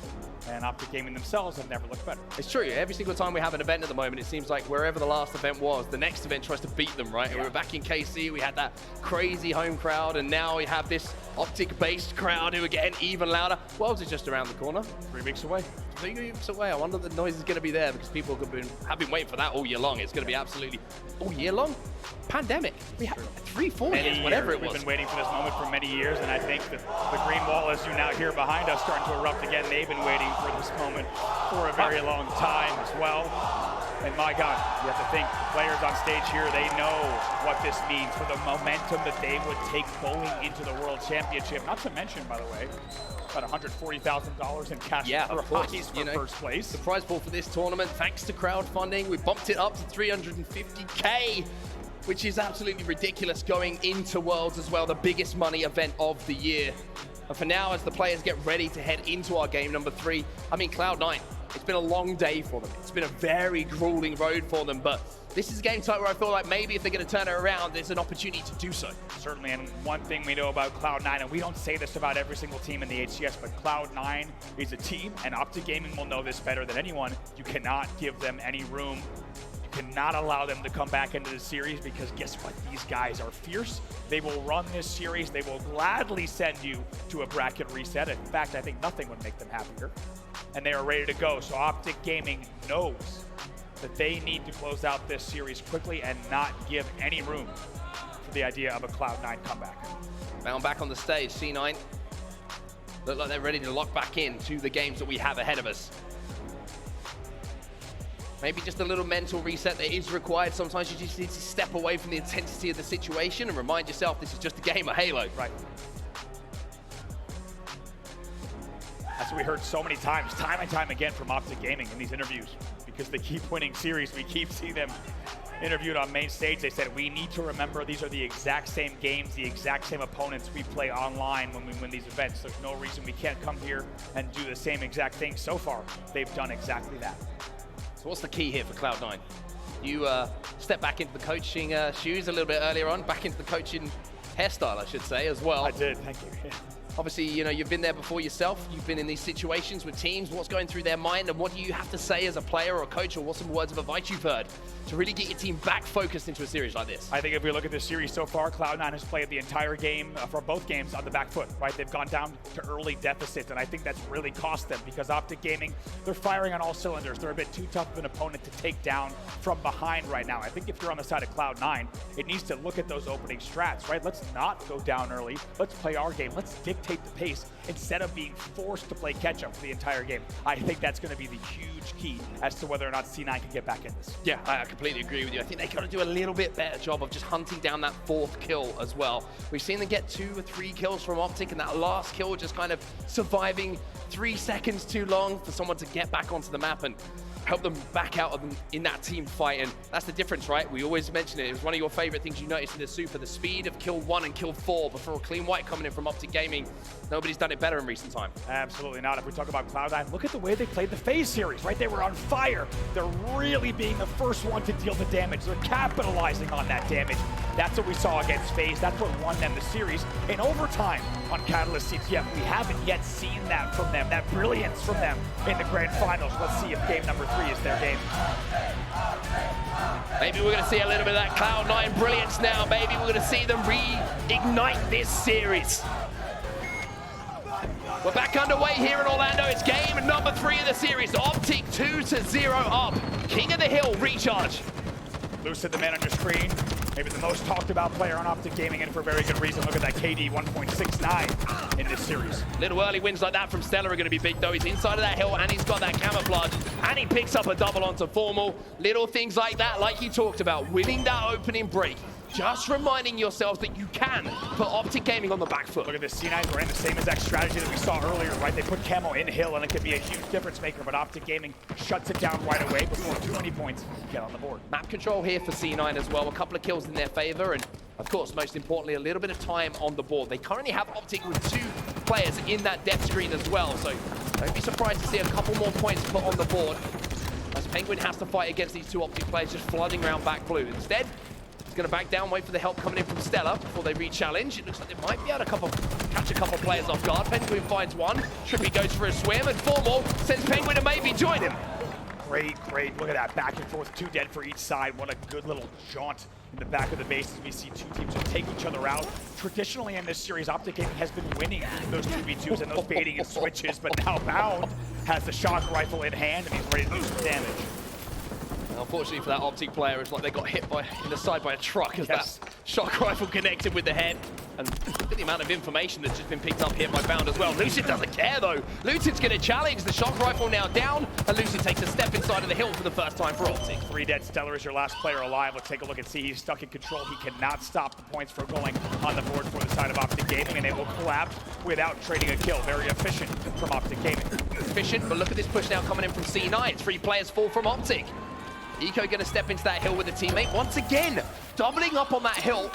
And Optic Gaming themselves have never looked better. It's true. Every single time we have an event at the moment, it seems like wherever the last event was, the next event tries to beat them, right? Yeah. We were back in KC, we had that crazy home crowd, and now we have this Optic-based crowd who are getting even louder. Worlds is just around the corner. 3 weeks away. 3 weeks away. I wonder if the noise is going to be there because people have been waiting for that all year long. It's going to be absolutely all year long. Pandemic. We had 3-4 years, whatever it was. We've been waiting for this moment for many years, and I think that the Green Wall, as you now hear behind us, starting to erupt again. They've been waiting for this moment for a very long time as well. And my God, you have to think, the players on stage here, they know what this means for the momentum that they would take going into the World Championship. Not to mention, by the way, about $140,000 in cash prize for first place. The prize pool for this tournament, thanks to crowdfunding, we bumped it up to 350K, which is absolutely ridiculous going into Worlds as well, the biggest money event of the year. And for now, as the players get ready to head into our game number 3, I mean, Cloud9, it's been a long day for them. It's been a very grueling road for them, but this is a game type where I feel like maybe if they're going to turn it around, there's an opportunity to do so. Certainly, and one thing we know about Cloud9, and we don't say this about every single team in the HCS, but Cloud9 is a team, and Optic Gaming will know this better than anyone. You cannot give them any room. You cannot allow them to come back into the series, because guess what? These guys are fierce. They will run this series. They will gladly send you to a bracket reset. In fact, I think nothing would make them happier. And they are ready to go. So Optic Gaming knows that they need to close out this series quickly and not give any room for the idea of a Cloud9 comeback. Bound back on the stage, C9 look like they're ready to lock back into the games that we have ahead of us. Maybe just a little mental reset that is required. Sometimes you just need to step away from the intensity of the situation and remind yourself this is just a game of Halo. Right. That's what we heard so many times, time and time again from Optic Gaming in these interviews, because they keep winning series. We keep seeing them interviewed on main stage. They said, we need to remember these are the exact same games, the exact same opponents we play online when we win these events. There's no reason we can't come here and do the same exact thing. So far, they've done exactly that. So what's the key here for Cloud9? You step back into the coaching shoes a little bit earlier on, back into the coaching hairstyle, I should say, as well. I did, thank you. Yeah. Obviously, you know, you've been there before yourself. You've been in these situations with teams. What's going through their mind, and what do you have to say as a player or a coach, or what's some words of advice you've heard to really get your team back focused into a series like this? I think if we look at this series so far, Cloud9 has played the entire game, for both games, on the back foot, right? They've gone down to early deficits, and I think that's really cost them, because Optic Gaming, they're firing on all cylinders. They're a bit too tough of an opponent to take down from behind right now. I think if you're on the side of Cloud9, it needs to look at those opening strats, right? Let's not go down early. Let's play our game. Let's dictate the pace instead of being forced to play catch-up for the entire game. I think that's going to be the huge key as to whether or not C9 can get back in this. Yeah, I completely agree with you. I think they got to do a little bit better job of just hunting down that 4th kill as well. We've seen them get 2 or 3 kills from Optic, and that last kill just kind of surviving 3 seconds too long for someone to get back onto the map. And help them back out of them in that team fight. And that's the difference, right? We always mention it. It was one of your favorite things you noticed in the Super, the speed of kill 1 and kill 4 before a clean white coming in from Optic Gaming. Nobody's done it better in recent time. Absolutely not. If we talk about Cloud9, look at the way they played the FaZe series, right? They were on fire. They're really being the first one to deal the damage. They're capitalizing on that damage. That's what we saw against FaZe. That's what won them the series. In overtime on Catalyst CTF, we haven't yet seen that from them, that brilliance from them in the grand finals. Let's see if game number 3 is their game. Maybe we're going to see a little bit of that Cloud9 brilliance now. Maybe we're going to see them reignite this series. We're back underway here in Orlando. It's game number 3 of the series. Optic 2-0 up. King of the Hill recharge. Lucid, the man on your screen, maybe the most talked about player on Optic Gaming, and for a very good reason. Look at that KD 1.69 in this series. Little early wins like that from Stellar are going to be big, though. He's inside of that hill, and he's got that camouflage, and he picks up a double onto Formal. Little things like that, like you talked about, winning that opening break. Just reminding yourselves that you can put Optic Gaming on the back foot. Look at this, C9 ran the same exact strategy that we saw earlier, right? They put camo in hill, and it could be a huge difference maker, but Optic Gaming shuts it down right away before 20 points get on the board. Map control here for C9 as well. A couple of kills in their favor, and of course, most importantly, a little bit of time on the board. They currently have Optic with 2 players in that depth screen as well, so don't be surprised to see a couple more points put on the board, as Penguin has to fight against these 2 Optic players just flooding around back blue. Instead, he's going to back down, wait for the help coming in from Stellar before they re-challenge. It looks like they might be able to catch a couple players off guard. Penguin finds one. Trippy goes for a swim, and Formal sends Penguin to maybe join him. Great. Look at that, back and forth, 2 dead for each side. What a good little jaunt in the back of the base as we see 2 teams just take each other out. Traditionally in this series, Optic Gaming has been winning those 2v2s and those baiting and switches, but now Bound has the shock rifle in hand, and he's ready to do some damage. Unfortunately for that Optic player, it's like they got hit in the side by a truck as that shock rifle connected with the head. And look at the amount of information that's just been picked up here by Bound as well. Lucid doesn't care though. Lucid's going to challenge. The shock rifle now down, and Lucid takes a step inside of the hill for the first time for Optic. 3 dead. Stellar is your last player alive. Let's take a look and see. He's stuck in control. He cannot stop the points from going on the board for the side of Optic Gaming, and they will collapse without trading a kill. Very efficient from Optic Gaming. Efficient, but look at this push now coming in from C9. 3 players fall from Optic. Eco going to step into that hill with a teammate once again, doubling up on that hill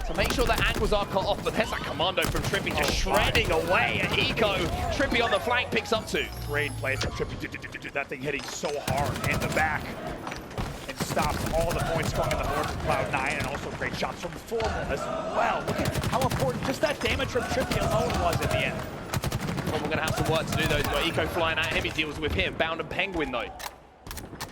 to make sure that angles are cut off. But there's that commando from Trippy just shredding away at Eco. Trippy on the flank picks up 2. Great play from Trippy. That thing hitting so hard in the back and stops all the points coming on the board from Cloud9, and also great shots from Formal as well. Look at how important just that damage from Trippy alone was in the end. Well, we're going to have some work to do though. But Eco flying at him, he deals with him. Bound and Penguin though.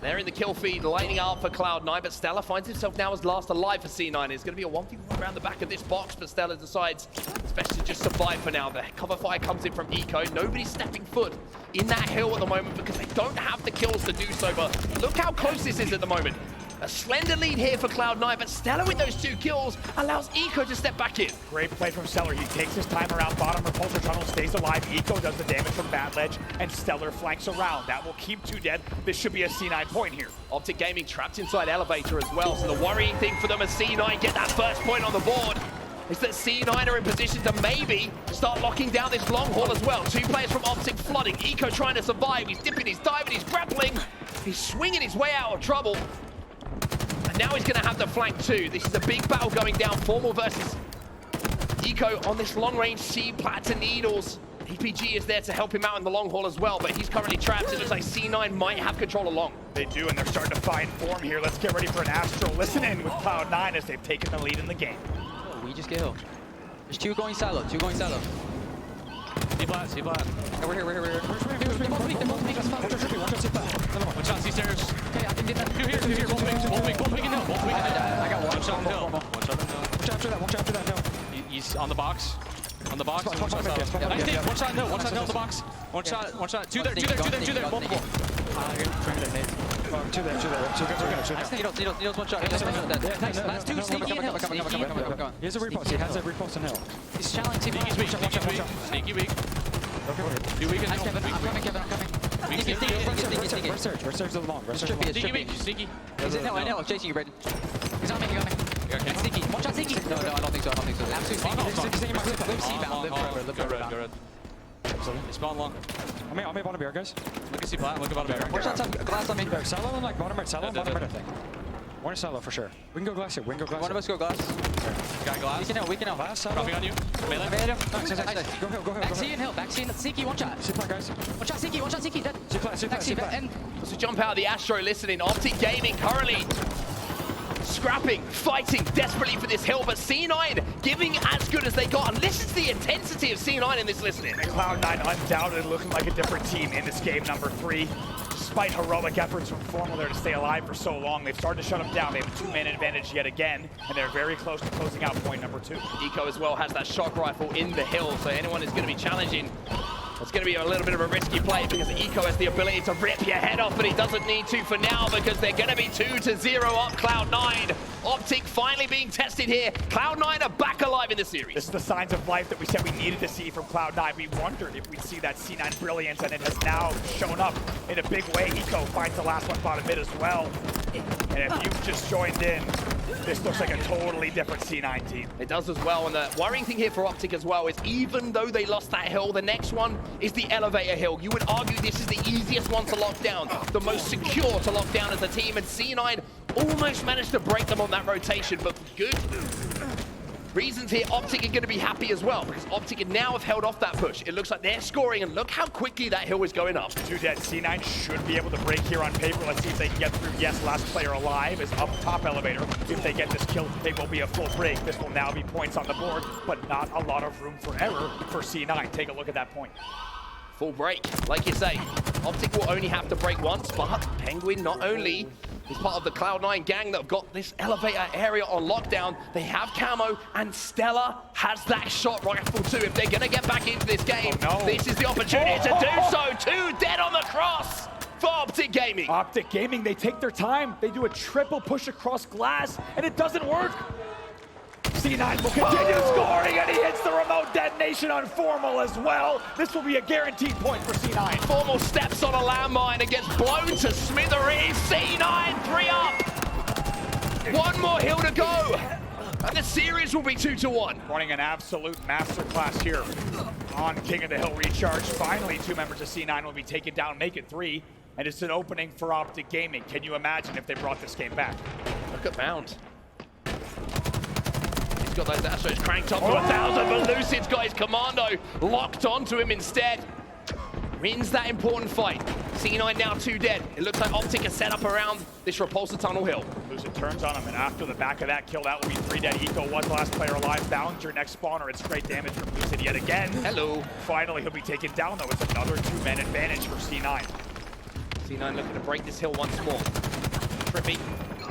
They're in the kill feed, lining out for Cloud9, but Stellar finds himself now as last alive for C9. It's going to be a 1v1 around the back of this box, but Stellar decides it's best to just survive for now. The cover fire comes in from Eco. Nobody's stepping foot in that hill at the moment because they don't have the kills to do so, but look how close this is at the moment. A slender lead here for Cloud9, but Stellar with those 2 kills allows Eco to step back in. Great play from Stellar. He takes his time around bottom. Repulsor tunnel stays alive. Eco does the damage from Bat Ledge, and Stellar flanks around. That will keep 2 dead. This should be a C9 point here. Optic Gaming trapped inside Elevator as well, so the worrying thing for them as C9 get that first point on the board is that C9 are in position to maybe start locking down this long haul as well. 2 players from Optic flooding. Eco trying to survive. He's dipping, he's diving, he's grappling. He's swinging his way out of trouble. And now he's going to have the flank too. This is a big battle going down. Formal versus Eco on this long-range C Plats and Needles. EPG is there to help him out in the long haul as well, but he's currently trapped. It looks like C9 might have control along. They do, and they're starting to find form here. Let's get ready for an Astral. Listen in with Cloud9 as they've taken the lead in the game. Oh, we just get hill. There's 2 going silo, 2 going silo. C flat. Okay, we're here. They're both weak. Watch out, C-stairs. Okay, I can get that. 2 here. Both weak in hill. I got 1. One shot in hill. Watch after that, no. He's on the box. On the box. Spot, One shot in hill. One shot in the box. One shot. 2 there. Both. Two there. Needles 1 shot. Last 2, sneaky in hill. He has a repost in hill. He's challenging. Sneaky weak. Be weak in hill. I'm coming. Sneaky. Rest surge to the long. Sneaky. He's in hill. I know. I'm chasing you, Braden. He's on me. And sneaky. 1 shot sneaky. No, I don't think so. Absolutely sneaky. Live C-bound. Live forever. Go red. They spawn long. I'm in bottom bear, guys. Look at C-Plat, look at bottom bear. Watch that top glass on me. Silo and like bottom right, silo and bottom right, I think. One is silo for sure. We can go glass here, we can go glass. One of us go glass. Got glass. We can help. Glass, silo. Dropping on you. Melee. Nice. Go hill, go hill, Back go C hill. and hill. Back C and Sneaky, one shot. C-Plat, guys. One shot, Sneaky, dead. C-Plat, Back C, and As we jump out of the Astro listening, Optic Gaming currently scrapping, fighting desperately for this hill, but C9 giving as good as they got. And listen to the intensity of C9 in this listening. Cloud9 undoubtedly looking like a different team in this game number 3. Despite heroic efforts from Formal there to stay alive for so long, they've started to shut them down. They have a 2-man advantage yet again, and they're very close to closing out point number 2. Eco as well has that shock rifle in the hill, so anyone is going to be challenging. It's going to be a little bit of a risky play because Eco has the ability to rip your head off, but he doesn't need to for now because they're going to be 2-0 up Cloud9. Optic finally being tested here. Cloud9 are back alive in the series. This is the signs of life that we said we needed to see from Cloud9. We wondered if we'd see that C9 brilliance, and it has now shown up in a big way. Eco finds the last one bottom mid as well. And if you've just joined in, this looks like a totally different C9 team. It does as well, and the worrying thing here for Optic as well is even though they lost that hill, the next one is the elevator hill. You would argue this is the easiest one to lock down, the most secure to lock down as a team, and C9 almost managed to break them on that rotation, but for good reasons here, Optic are going to be happy as well, because Optic now have held off that push. It looks like they're scoring, and look how quickly that hill is going up. 2 dead. C9 should be able to break here on paper. Let's see if they can get through. Yes, last player alive is up top elevator. If they get this kill, they will be a full break. This will now be points on the board, but not a lot of room for error for C9. Take a look at that point. Full break, like you say. Optic will only have to break once, but Penguin not only is part of the Cloud9 gang that have got this elevator area on lockdown, they have camo, and Stella has that shot rifle too. If they're gonna get back into this game, this is the opportunity to do so. 2 dead on the cross for Optic Gaming. Optic Gaming, they take their time. They do a triple push across glass, and it doesn't work. C9 will continue scoring, and he hits the remote detonation on Formal as well. This will be a guaranteed point for C9. Formal steps on a landmine and gets blown to smithereens. C9 3 up. One more hill to go, and the series will be 2-1. Running an absolute masterclass here on King of the Hill recharge. Finally, 2 members of C9 will be taken down, make it 3, and it's an opening for Optic Gaming. Can you imagine if they brought this game back? Look at Bound. Got those Astros cranked up to 1,000, but Lucid's got his commando locked onto him instead. Wins that important fight. C9 now 2 dead. It looks like Optic is set up around this repulsor tunnel hill. Lucid turns on him, and after the back of that kill, that will be 3 dead. Eco was the last player alive. Bound your next spawner. It's great damage from Lucid yet again. Hello. Finally, he'll be taken down, though. It's another 2-man advantage for C9. C9 looking to break this hill once more. Trippy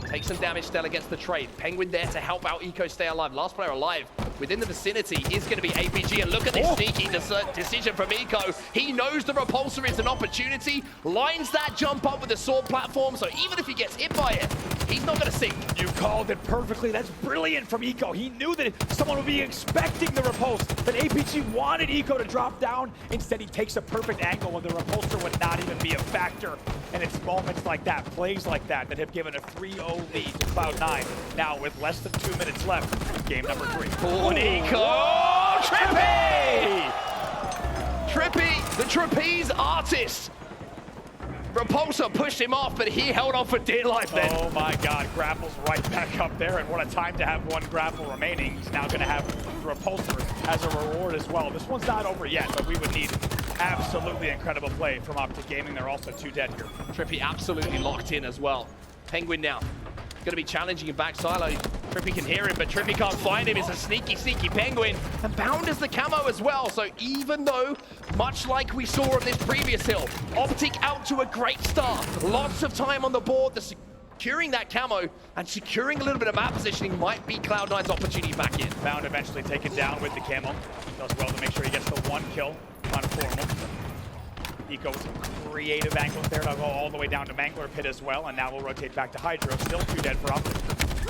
takes some damage. Stella gets the trade. Penguin there to help out Eco stay alive. Last player alive within the vicinity is going to be APG. And look at this sneaky decision from Eco. He knows the repulsor is an opportunity. Lines that jump up with the sword platform. So even if he gets hit by it, he's not going to sink. You called it perfectly. That's brilliant from Eco. He knew that someone would be expecting the repulse. That APG wanted Eco to drop down. Instead, he takes a perfect angle when the repulsor would not even be a factor. And it's moments like that, plays like that, that have given a 3-0 lead to Cloud9. Now, with less than 2 minutes left, game number 3. On Eco! Oh, Trippy! Trippy, the trapeze artist. Repulsor pushed him off, but he held on for dear life then. Oh my God, grapples right back up there, and what a time to have 1 grapple remaining. He's now gonna have the repulsor as a reward as well. This one's not over yet, but we would need absolutely incredible play from Optic Gaming. They're also 2 dead here. Trippy absolutely locked in as well. Penguin now gonna be challenging him back silo. Trippy can hear him, but Trippy can't find him. It's a sneaky, sneaky Penguin. And Bound is the camo as well. So even though, much like we saw on this previous hill, Optic out to a great start. Lots of time on the board. Securing that camo and securing a little bit of map positioning might be Cloud9's opportunity back in. Bound eventually taken down with the camo. Does well to make sure he gets the 1 kill on Formal. Eco with some creative angles there. They'll go all the way down to Mangler Pit as well, and now we'll rotate back to Hydro. Still 2 dead for Optic.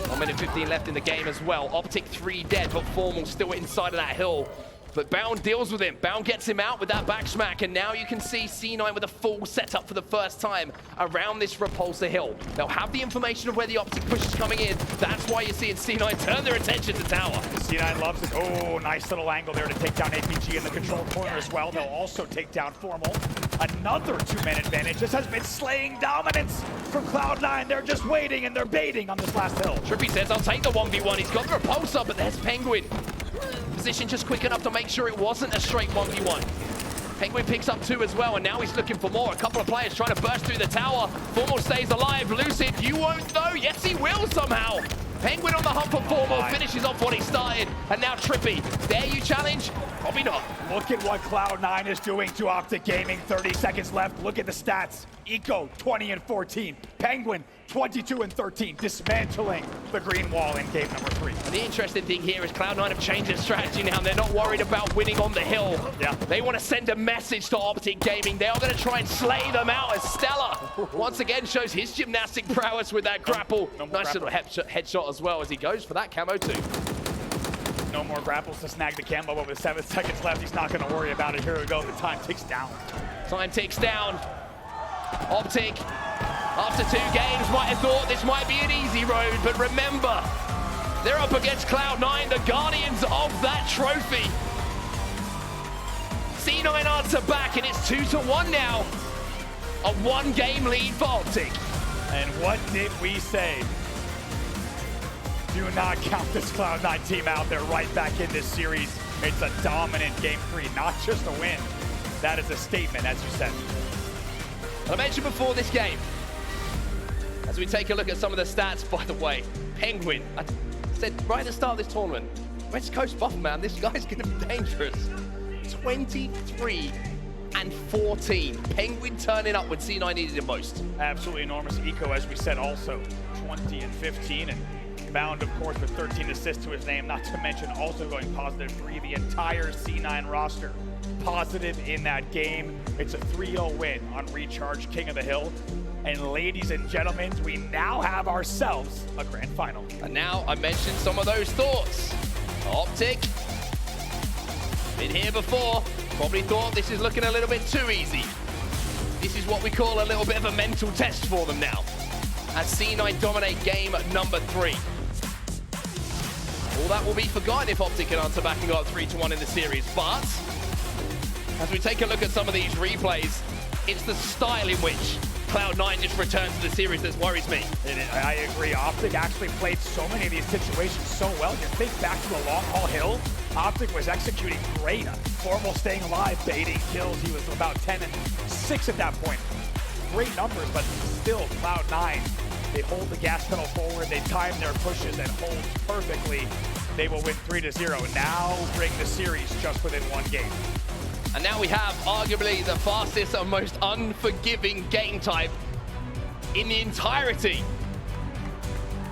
1 minute 15 left in the game as well. Optic 3 dead, but Formal still inside of that hill. But Bound deals with him. Bound gets him out with that back smack, and now you can see C9 with a full setup for the first time around this repulsor hill. They'll have the information of where the Optic push is coming in. That's why you're seeing C9 turn their attention to tower. C9 loves it. Oh, nice little angle there to take down APG in the control corner as well. They'll also take down Formal. Another 2-man advantage. This has been slaying dominance from Cloud9. They're just waiting and they're baiting on this last hill. Trippy says, I'll take the 1v1. He's got the repulsor, but there's Penguin. Position just quick enough to make sure it wasn't a straight 1v1. Penguin picks up 2 as well, and now he's looking for more. A couple of players trying to burst through the tower. Formal stays alive. Lucid, you won't though. Yes, he will somehow. Penguin on the hump for Formal, finishes off what he started. And now Trippy, dare you challenge? Probably not. Look at what Cloud9 is doing to Optic Gaming. 30 seconds left. Look at the stats. Eco, 20 and 14. Penguin, 22 and 13. Dismantling the green wall in game number 3. And the interesting thing here is Cloud9 have changed their strategy now. They're not worried about winning on the hill. Yeah. They want to send a message to Optic Gaming. They are going to try and slay them out as Stella once again shows his gymnastic prowess with that grapple. Nice little headshot as well as he goes for that camo too. No more grapples to snag the camo, but with 7 seconds left, he's not going to worry about it. Here we go. The time ticks down. Time ticks down. Optic, after 2 games, might have thought this might be an easy road, but remember, they're up against Cloud9, the guardians of that trophy. C9 answer back, and it's 2-1 now. A 1-game lead for Optic. And what did we say? Do not count this Cloud9 team out. They're right back in this series. It's a dominant game 3, not just a win. That is a statement, as you said. I mentioned before this game, as we take a look at some of the stats, by the way, Penguin, I said right at the start of this tournament, West Coast buffer, man, this guy's going to be dangerous. 23 and 14. Penguin turning up when C9 needed it most. Absolutely enormous. Eco, as we said, also 20 and 15. And Bound, of course, with 13 assists to his name, not to mention also going positive 3. The entire C9 roster positive in that game. It's a 3-0 win on Recharge King of the Hill. And ladies and gentlemen, we now have ourselves a grand final. And now I mentioned some of those thoughts. Optic, been here before, probably thought this is looking a little bit too easy. This is what we call a little bit of a mental test for them now, as C9 dominate game number 3. All that will be forgotten if Optic can answer back and go up 3-1 in the series, but as we take a look at some of these replays, it's the style in which Cloud9 just returns to the series that worries me. I agree. Optic actually played so many of these situations so well. You think back to the long haul hill, Optic was executing great. Formal staying alive, baiting kills. He was about 10 and 6 at that point. Great numbers, but still Cloud9, they hold the gas pedal forward, they time their pushes and hold perfectly. They will win 3-0. Now bring the series just within 1 game. And now we have arguably the fastest and most unforgiving game type in the entirety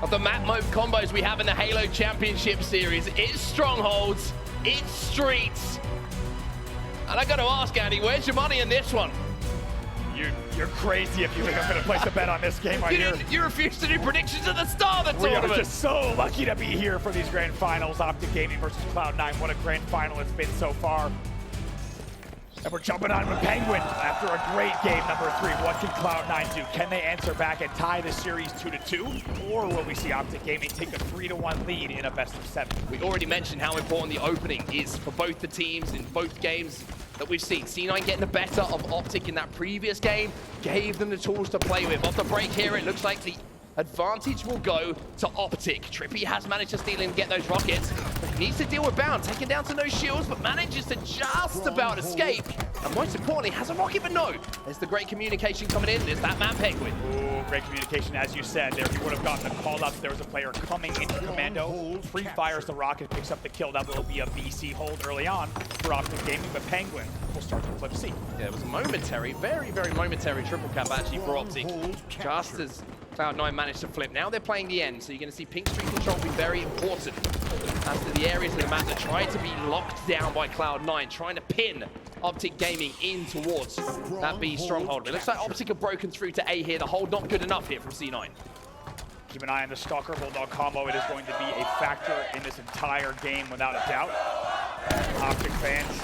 of the map mode combos we have in the Halo Championship Series. It's Strongholds, it's Streets. And I gotta ask, Andy, where's your money in this one? You're crazy if you think I'm gonna place a bet on this game right here. You refused to do predictions at the start of the tournament. We are just so lucky to be here for these grand finals. Optic Gaming versus Cloud9. What a grand final it's been so far. And we're jumping on with Penguin after a great game number 3. What can Cloud9 do? Can they answer back and tie the series 2-2? Or will we see Optic Gaming take a 3-1 lead in a best of 7? We already mentioned how important the opening is for both the teams in both games that we've seen. C9 getting the better of Optic in that previous game, gave them the tools to play with. Off the break here, it looks like the advantage will go to Optic. Trippy has managed to steal and get those rockets. He needs to deal with Bound, taken down to no shields, but manages to just about escape. And most importantly, has a rocket, but no. There's the great communication coming in. There's that man Penguin. Ooh, great communication, as you said. There, he would have gotten a call up. There was a player coming into commando. Pre-fires the rocket, picks up the kill. That will be a VC hold early on for Optic Gaming, but Penguin will start to flip C. Yeah, it was a momentary, very, very momentary triple cap actually for Optic. Just as Cloud9 managed to flip. Now they're playing the end, so you're going to see pink streak control be very important as to the areas of the map that try to be locked down by Cloud9, trying to pin Optic Gaming in towards that B stronghold. It looks like Optic have broken through to A here. The hold not good enough here from C9. Keep an eye on the Stalker Bulldog combo. It is going to be a factor in this entire game without a doubt. Optic fans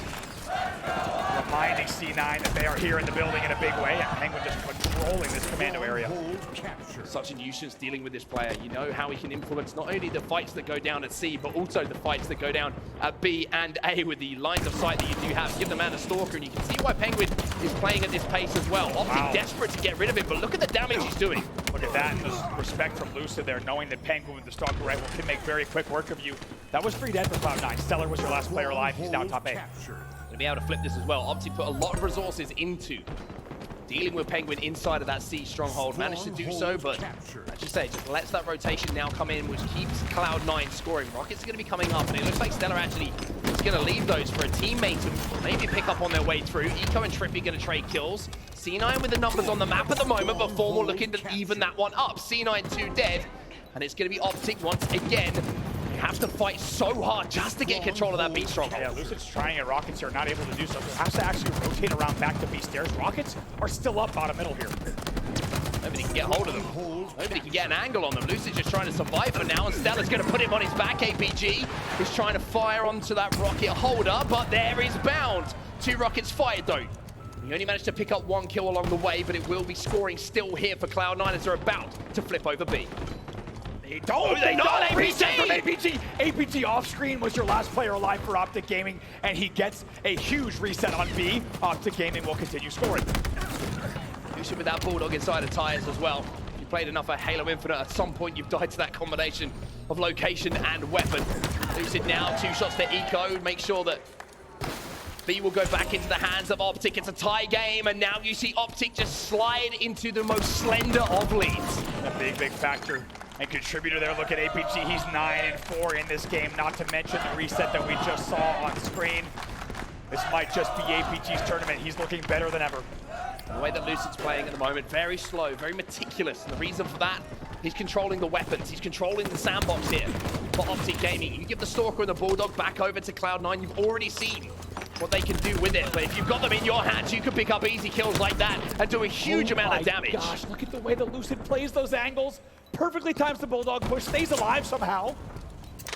reminding C9 that they are here in the building in a big way, and Penguin just controlling this commando area. Such a nuisance dealing with this player. You know how he can influence not only the fights that go down at C, but also the fights that go down at B and A with the lines of sight that you do have. Give the man a stalker, and you can see why Penguin is playing at this pace as well. Optic desperate to get rid of him, but look at the damage he's doing. Look at that, and the respect from Lucid there, knowing that Penguin with the stalker rifle can make very quick work of you. That was 3 dead for Cloud9. Stellar was your last player alive. He's now top 8. To be able to flip this as well, Optic put a lot of resources into dealing with Penguin inside of that C stronghold. Managed to do so, but as you say, just lets that rotation now come in, which keeps Cloud9 scoring. Rockets are going to be coming up, and it looks like Stellar actually is going to leave those for a teammate to maybe pick up on their way through. Eco and Trippy going to trade kills. C9 with the numbers on the map at the moment, but Formal looking to even that one up. C9 2 dead, and it's going to be Optic once again. Have to fight so hard just to get control of that B stronghold. Yeah, Lucid's trying it. Rockets are not able to do so. Has to actually rotate around back to B stairs. Rockets are still up bottom middle here. Nobody can get hold of them. Nobody can get an angle on them. Lucid's just trying to survive for now, and Stella's going to put him on his back. APG is trying to fire onto that rocket holder, but there is Bound. 2 rockets fired though. He only managed to pick up 1 kill along the way, but it will be scoring still here for Cloud9 as they're about to flip over B. They don't reset from APG. APG off screen was your last player alive for Optic Gaming, and he gets a huge reset on B. Optic Gaming will continue scoring. Lucid with that Bulldog inside of tires as well. If you played enough of Halo Infinite, at some point you've died to that combination of location and weapon. Lucid now 2 shots to Eco, make sure that B will go back into the hands of Optic. It's a tie game, and now you see Optic just slide into the most slender of leads. A big factor and contributor there. Look at APG, he's 9-4 in this game, not to mention the reset that we just saw on screen. This might just be APG's tournament. He's looking better than ever. The way that Lucid's playing at the moment, very slow, very meticulous. And the reason for that, he's controlling the weapons. He's controlling the sandbox here for Optic Gaming. You give the Stalker and the Bulldog back over to Cloud9, you've already seen what they can do with it. But if you've got them in your hands, you can pick up easy kills like that and do a huge amount of damage. Gosh, look at the way that Lucid plays those angles. Perfectly times the Bulldog push, stays alive somehow,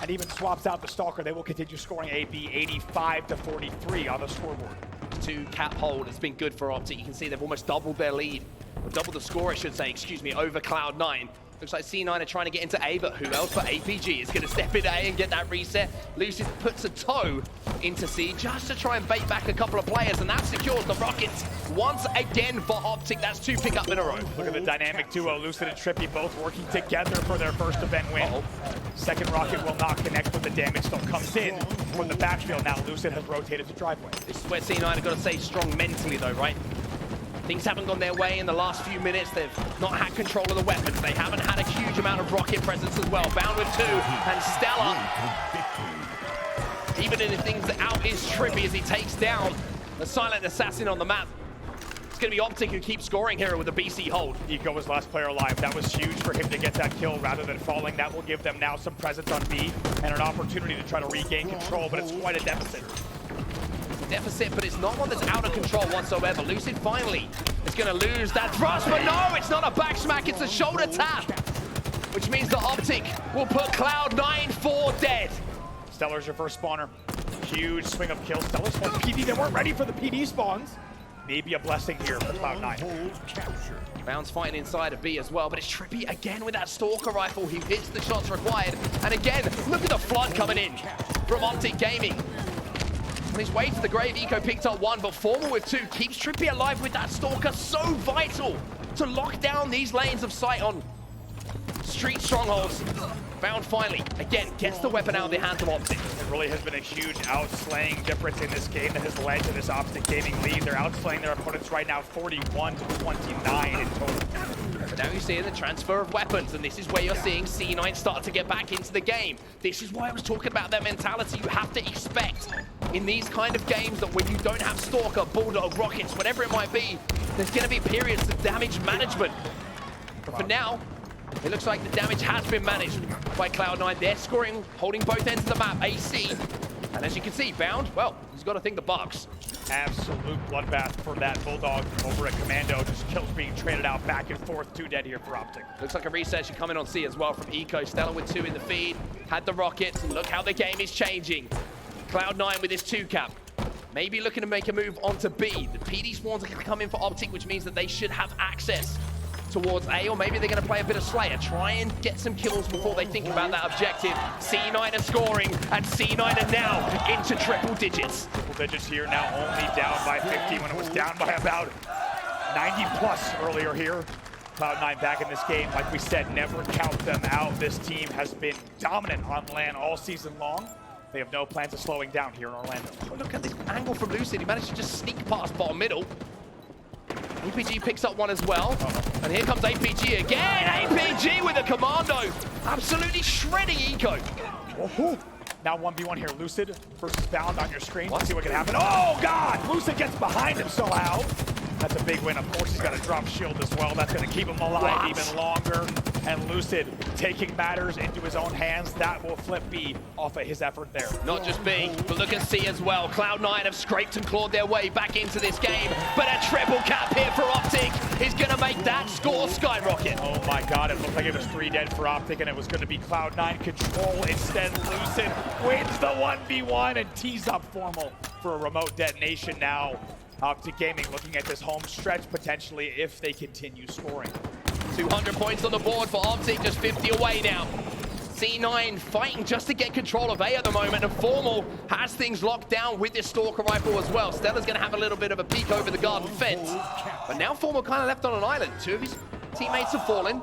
and even swaps out the Stalker. They will continue scoring AB 85-43 on the scoreboard. 2 cap hold has been good for Optic. You can see they've almost doubled their lead, or doubled the score, I should say, excuse me, over Cloud9. Looks like C9 are trying to get into A, but who else but APG is going to step into A and get that reset. Lucid puts a toe into C just to try and bait back a couple of players, and that secures the Rockets once again for Optic. That's 2 pickup in a row. Look at the dynamic duo, Lucid and Trippy both working together for their first event win. Second rocket will not connect, but the damage still comes in from the backfield. Now Lucid has rotated to driveway. This is where C9 have got to stay strong mentally though, right? Things haven't gone their way in the last few minutes. They've not had control of the weapons. They haven't had a huge amount of rocket presence as well. Bound with 2, and Stellar, even in the things out is Trippy as he takes down the silent assassin on the map. It's going to be Optic who keeps scoring here with a BC hold. Eco was last player alive. That was huge for him to get that kill rather than falling. That will give them now some presence on B and an opportunity to try to regain control, but it's quite a deficit. Deficit, but it's not one that's out of control whatsoever. Lucid finally is going to lose that thrust, but no, it's not a back smack, it's a shoulder tap, which means that Optic will put Cloud9 4 dead. Stellar's your first spawner. Huge swing of kills. Stellar's one PD. They weren't ready for the PD spawns. Maybe a blessing here for Cloud9. Bound's fighting inside of B as well, but it's Trippy again with that Stalker rifle. He hits the shots required, and again, look at the flood coming in from Optic Gaming. On his way to the grave, Eco picked up 1, but Formal with 2 keeps Trippy alive with that Stalker. So vital to lock down these lanes of sight on street strongholds. Bound finally, again, gets the weapon out of the hands of Optic. It really has been a huge outslaying difference in this game that has led to this Optic Gaming lead. They're outslaying their opponents right now 41-29 in total. But now you're seeing the transfer of weapons, and this is where you're seeing C9 start to get back into the game. This is why I was talking about their mentality. You have to expect in these kind of games that when you don't have Stalker, Bulldog, Rockets, whatever it might be, there's going to be periods of damage management. But for now, it looks like the damage has been managed by Cloud9. They're scoring, holding both ends of the map, AC. And as you can see, Bound, well, he's got to think the Bucks. Absolute bloodbath for that Bulldog over at Commando. Just kills being traded out back and forth. 2 dead here for Optic. Looks like a reset should come in on C as well from Eco. Stellar with 2 in the feed. Had the Rockets, and look how the game is changing. Cloud9 with his 2-cap. Maybe looking to make a move onto B. The PD Swans are going to come in for Optic, which means that they should have access towards A, or maybe they're going to play a bit of Slayer. Try and get some kills before they think about that objective. C9 are scoring, and C9 are now into triple digits. Triple digits here, now only down by 50 when it was down by about 90 plus earlier here. Cloud9 back in this game. Like we said, never count them out. This team has been dominant on LAN all season long. They have no plans of slowing down here in Orlando. Oh, look at this angle from Lucid. He managed to just sneak past bottom middle. APG picks up one as well. And here comes APG again. APG with a commando. Absolutely shredding Eco. Now 1v1 here. Lucid versus Bound on your screen. Let's see what can happen. Oh, God! Lucid gets behind him somehow. That's a big win. Of course, he's got a drop shield as well. That's going to keep him alive even longer. And Lucid taking matters into his own hands. That will flip B off of his effort there. Not just B, but look at C as well. Cloud9 have scraped and clawed their way back into this game. But a triple cap here for Optic is going to make that score skyrocket. Oh my God, it looked like it was 3 dead for Optic, and it was going to be Cloud9 control. Instead, Lucid wins the 1v1 and tees up Formal for a remote detonation now. Optic Gaming looking at this home stretch potentially if they continue scoring. 200 points on the board for Optic, just 50 away now. C9 fighting just to get control of A at the moment, and Formal has things locked down with this Stalker rifle as well. Stella's going to have a little bit of a peek over the garden fence. But now Formal kind of left on an island. 2 of his teammates have fallen.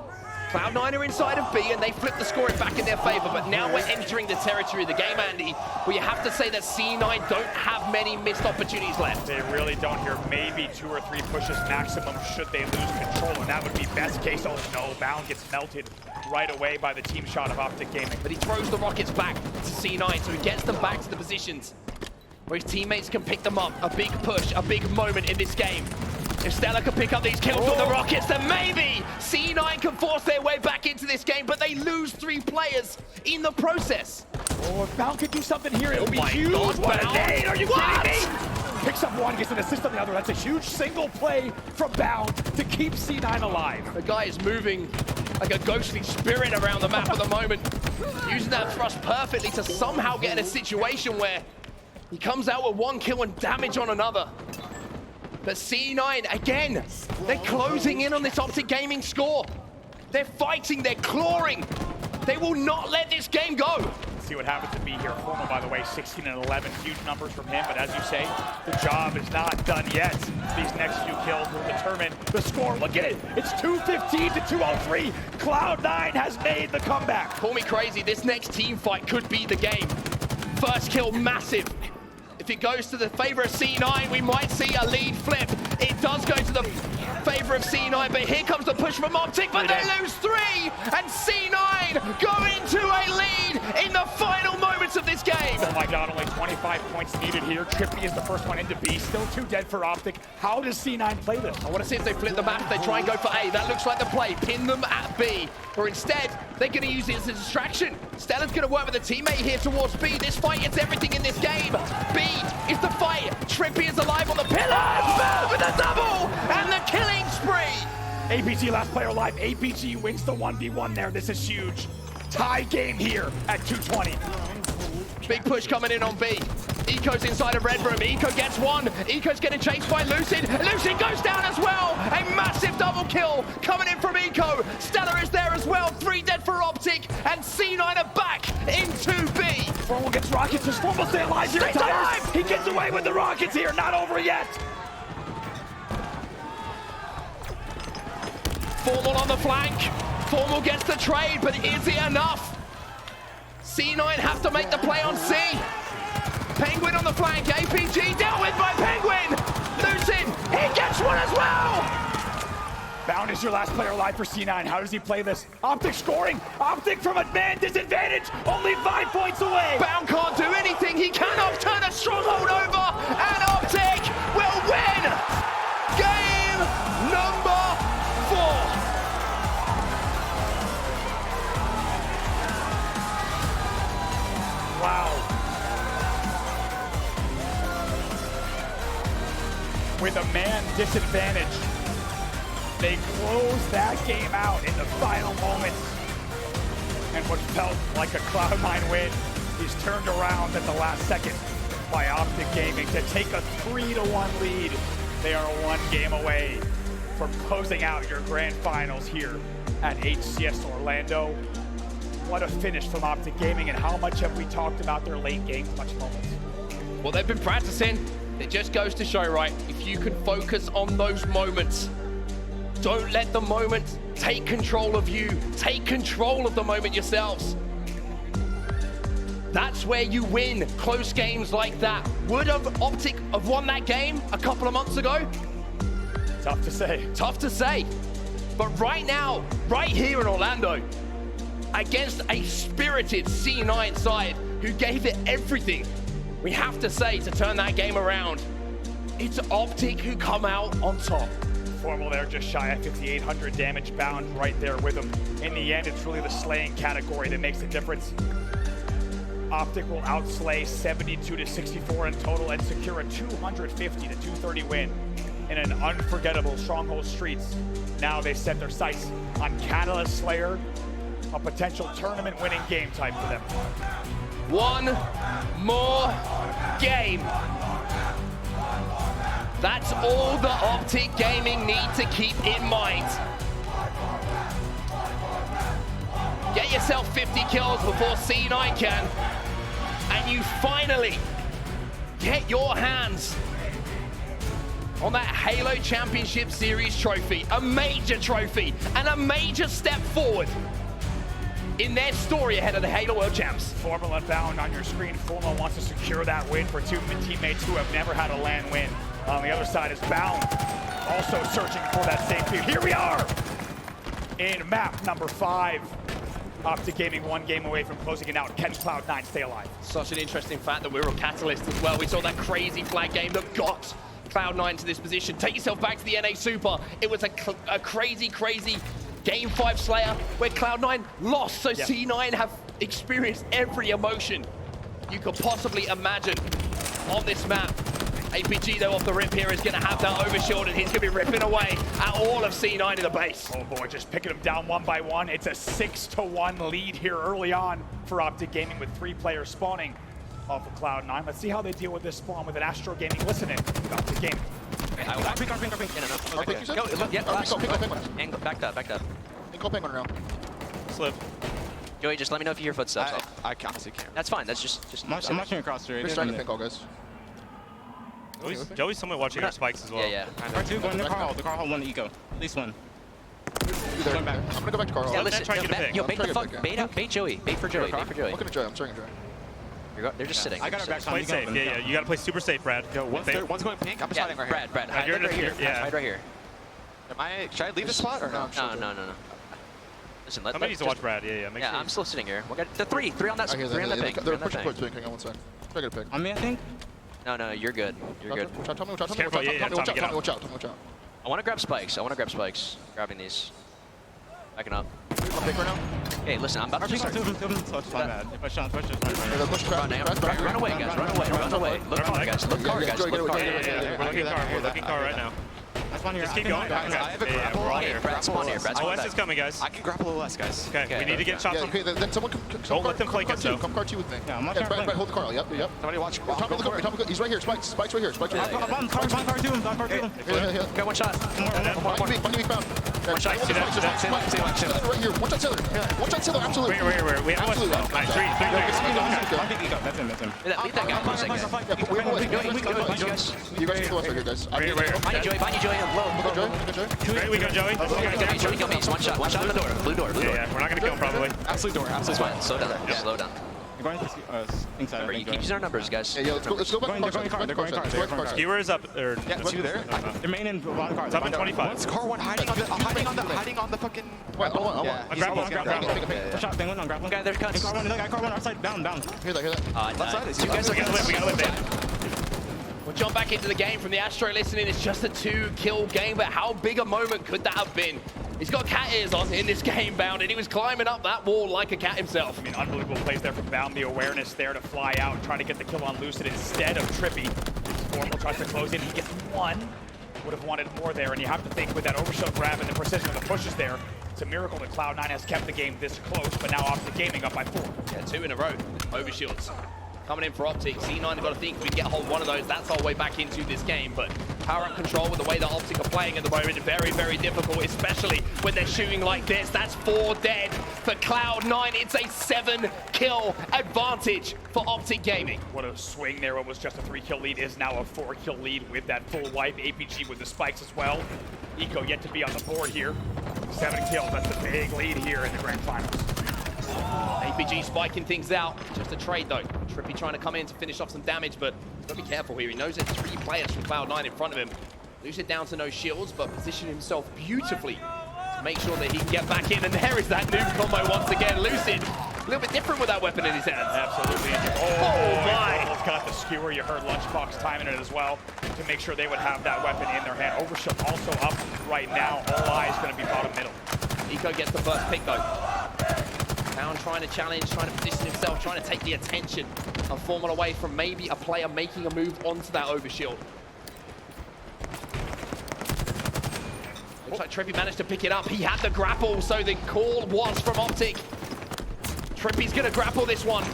Cloud9 are inside of B, and they flip the scoring back in their favor. But now we're entering the territory of the game, Andy, where you have to say that C9 don't have many missed opportunities left. They really don't here. Maybe 2 or 3 pushes maximum should they lose control, and that would be best case. Oh no, Bound gets melted right away by the team shot of Optic Gaming. But he throws the rockets back to C9, so he gets them back to the positions where his teammates can pick them up. A big push, a big moment in this game. If Stella can pick up these kills with the rockets, then maybe C9 can force their way back into this game, but they lose 3 players in the process. Oh, if Bound could do something here, it would be huge. God, what Bound. a nade, are you kidding me? Picks up one, gets an assist on the other. That's a huge single play from Bound to keep C9 alive. The guy is moving like a ghostly spirit around the map at the moment, using that thrust perfectly to somehow get in a situation where he comes out with 1 kill and damage on another. But C9, again, they're closing in on this Optic Gaming score. They're fighting, they're clawing. They will not let this game go. Let's see what happens to B here. Formal, by the way, 16 and 11, huge numbers from him. But as you say, the job is not done yet. These next few kills will determine the score. Look at it. It's 215 to 203. Cloud9 has made the comeback. Call me crazy, this next team fight could be the game. First kill, massive. If it goes to the favor of C9, we might see a lead flip. It does go to the favor of C9, but here comes the push from Optic, but they lose 3, and C9 go into a lead in the final moments of this game. Oh my God, only 25 points needed here. Trippy is the first one into B, still 2 dead for Optic. How does C9 play this? I want to see if they flip the map, if they try and go for A. That looks like the play, pin them at B. Or instead, they're going to use it as a distraction. Stella's going to work with a teammate here towards B. This fight is everything in this game. B is the fight. Trippy is alive on the pillars. Bell with a double and the killing spree. APG last player alive. APG wins the 1v1 there. This is huge. Tie game here at 220. Big push coming in on B. Eco's inside of Red Room. Eco gets 1. Eco's getting chased by Lucid. Lucid goes down as well. A massive double kill coming in from Eco. Stella is there as well. 3 dead for Optic. And C9 are back into B. Formal gets rockets. Does Formal stay alive here? Stays alive! He gets away with the rockets here. Not over yet. Formal on the flank. Formal gets the trade, but is it enough? C9 have to make the play on C. Penguin on the flank. APG dealt with by Penguin. Lucid, he gets 1 as well. Bound is your last player alive for C9. How does he play this? Optic scoring. Optic from a man disadvantage. Only 5 points away. Bound can't do anything. He cannot turn a stronghold over. And Optic will win. Game number 4. Wow. With a man disadvantage, they close that game out in the final moments. And what felt like a Cloud9 win is turned around at the last second. by Optic Gaming to take a 3-1 lead. They are 1 game away from closing out your grand finals here at HCS Orlando. What a finish from Optic Gaming, and how much have we talked about their late game clutch moments? Well, they've been practicing. It just goes to show, right? If you can focus on those moments, don't let the moment take control of you. Take control of the moment yourselves. That's where you win close games like that. Would have Optic have won that game a couple of months ago? Tough to say. Tough to say. But right now, right here in Orlando, against a spirited C9 side who gave it everything, we have to say, to turn that game around, it's Optic who come out on top. Formal there, just shy of 5,800 damage bound right there with him. In the end, it's really the slaying category that makes the difference. Optic will outslay 72-64 in total and secure a 250-230 win in an unforgettable Stronghold Streets. Now they set their sights on Catalyst Slayer, a potential tournament-winning game type for them. One more game. That's all the Optic Gaming need to keep in mind. Get yourself 50 kills before C9 can, and you finally get your hands on that Halo Championship Series trophy, a major trophy, and a major step forward in their story ahead of the Halo World Champs. Formal Unbound on your screen. Formal wants to secure that win for 2 teammates who have never had a LAN win. On the other side is Bound, also searching for that same fear. Here we are in map number 5. Optic Gaming 1 game away from closing it out. Can Cloud9 stay alive? Such an interesting fact that we were a catalyst as well. We saw that crazy flag game that got Cloud9 to this position. Take yourself back to the NA Super. It was a crazy, crazy Game 5 Slayer where Cloud9 lost, so yeah. C9 have experienced every emotion you could possibly imagine on this map. APG though off the rip here is going to have that overshield, and he's going to be ripping away at all of C9 in the base. Oh boy, just picking them down one by one. It's a 6-1 lead here early on for Optic Gaming with 3 players spawning off of Cloud9. Let's see how they deal with this spawn with an Astro Gaming. Listen in, Optic Gaming. Backed up. Go penguin around. Slip. Joey, just let me know if you hear footsteps. I honestly can't. That's fine. That's just. I'm watching across the We're starting to pink all, guys. Joey's somewhat watching our spikes as well. Yeah. Car 2 going to car hole. The car hole 1 eco. At least 1. Going back. I'm gonna go back to car hall. Yeah, listen. try and get a pick. Yo, bait I'm the trying fuck. to get a pick, Bait Joey. Bait for Joey. Bait for Joey. I'm looking at Joy. I'm starting Joy. They're just sitting. I got our back. Play safe. Yeah. You got to play super safe, Brad. Yo, one's going pink. I'm just hiding right here. Brad. Hide you're right here. yeah. Hide right here. Should I leave the spot or no? No. Listen, Somebody needs to watch Brad. Yeah. Make sure. I'm still sitting here. We got the three on that. I hear Three on that that. pink. They're pushing towards pink. Hang on one second. Try to get a pick. On me, I think. No, you're good. You're good. Watch out, tell me, watch out, Careful, yeah, watch Tommy, get out. out, watch out. I want to grab spikes. Grabbing these. Backing up. I'm pink right now. Hey, listen, I'm about to start. Two of them, so it's my bad. If I shot, push it. They're pushing Run away, guys. Run away. Look car, guys. Look car, guys. Look car. Yeah. We're looking car right now. That's one here. Just keep going. I have a grapple. We're all here. Brad, spawn here. OS is coming, guys. I can grapple a little less, guys. Okay, we need to get shots Yeah, on. okay, then someone Don't let them flank us, though. Come car 2 with me. Yeah, I'm watching our Brad, flank. hold the car. Yep. Somebody watch. Tommy, look up. Tommy, he's right here. Spikes right here. I'm on car 2. Here. Got one shot. One weak bound. One shot. See that? Right here. Watch out, Taylor. Absolutely. Where? We have one. Nice. Three. That's him. Leave that guy for a second. You guys can go right here, guys. Behind you, Joey. Low. Great, we go, Joey. Joey, kill me. One shot on the door. Blue door. Yeah, we're not gonna kill him probably. Absolute door. Slow down. You're going to pink side. Remember, you keep using our numbers, guys. Yeah, let's go back They're going car. Skewer is up. Or Yeah, 2 there. They're main in one car. it's up in 25. One's car 1 hiding on the fucking. I grab one. Shot penguin on grab one. Guy, there cuts. Car 1 outside. Down. Hear that. Left side is You guys We gotta live there. We'll jump back into the game from the Astro listening. It's just a 2-kill game, but how big a moment could that have been? He's got cat ears on in this game, Bound, and he was climbing up that wall like a cat himself. I mean, unbelievable plays there from Bound. The awareness there to fly out, trying to get the kill on Lucid instead of Trippy. Formal tries to close in. He gets 1. Would have wanted more there, and you have to think with that overshield grab and the precision of the pushes there, it's a miracle that Cloud9 has kept the game this close, but now Optic Gaming up by 4. Yeah, 2 in a row. Overshields. coming in for Optic. C9 have got to think if we can get a hold of one of those, that's our way back into this game. But power up control with the way that Optic are playing at the moment, very, very difficult, especially when they're shooting like this. That's 4 dead for Cloud9. It's a 7-kill advantage for Optic Gaming. What a swing there. What was just a 3-kill lead is now a 4-kill lead with that full wipe. APG with the spikes as well. Eco yet to be on the board here. 7 kills, that's a big lead here in the grand finals. APG spiking things out. Just a trade though. Trippy trying to come in to finish off some damage, but gotta be careful here. He knows there's 3 players from Cloud9 in front of him. Lucid down to no shields, but positioning himself beautifully to make sure that he can get back in. And there is that noob combo once again. Lucid, a little bit different with that weapon in his hands. Absolutely. Oh my! Almost got the skewer. You heard Lunchbox timing it as well to make sure they would have that weapon in their hand. Overshield also up right now. All eyes going to be bottom middle. Eco gets the first pick though. Down trying to challenge, trying to position himself, trying to take the attention of Formal away from maybe a player making a move onto that overshield. Looks like Trippy managed to pick it up. He had the grapple, so the call was from Optic. Trippy's gonna grapple this one.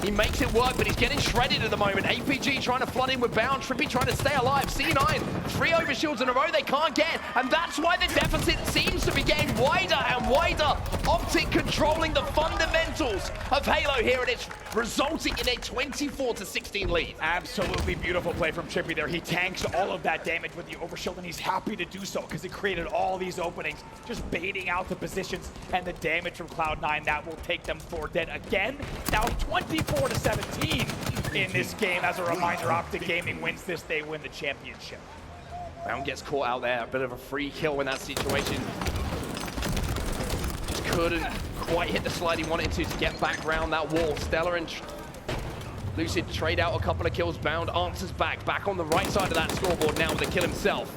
He makes it work, but he's getting shredded at the moment. APG trying to flood in with Bound. Trippy trying to stay alive. C9, 3 overshields in a row they can't get. And that's why the deficit seems to be getting wider and wider. Optic controlling the fundamentals of Halo here, and it's resulting in a 24-16 lead. Absolutely beautiful play from Trippy there. He tanks all of that damage with the overshield, and he's happy to do so because it created all these openings, just baiting out the positions and the damage from Cloud9. That will take them 4 dead again. Now 24-17 in this game. As a reminder, Optic Gaming wins this, they win the championship. Brown gets caught out there, a bit of a free kill in that situation. Just couldn't quite hit the slide he wanted to get back round that wall. Stellar and Lucid trade out a couple of kills. Bound answers back on the right side of that scoreboard now with a kill himself.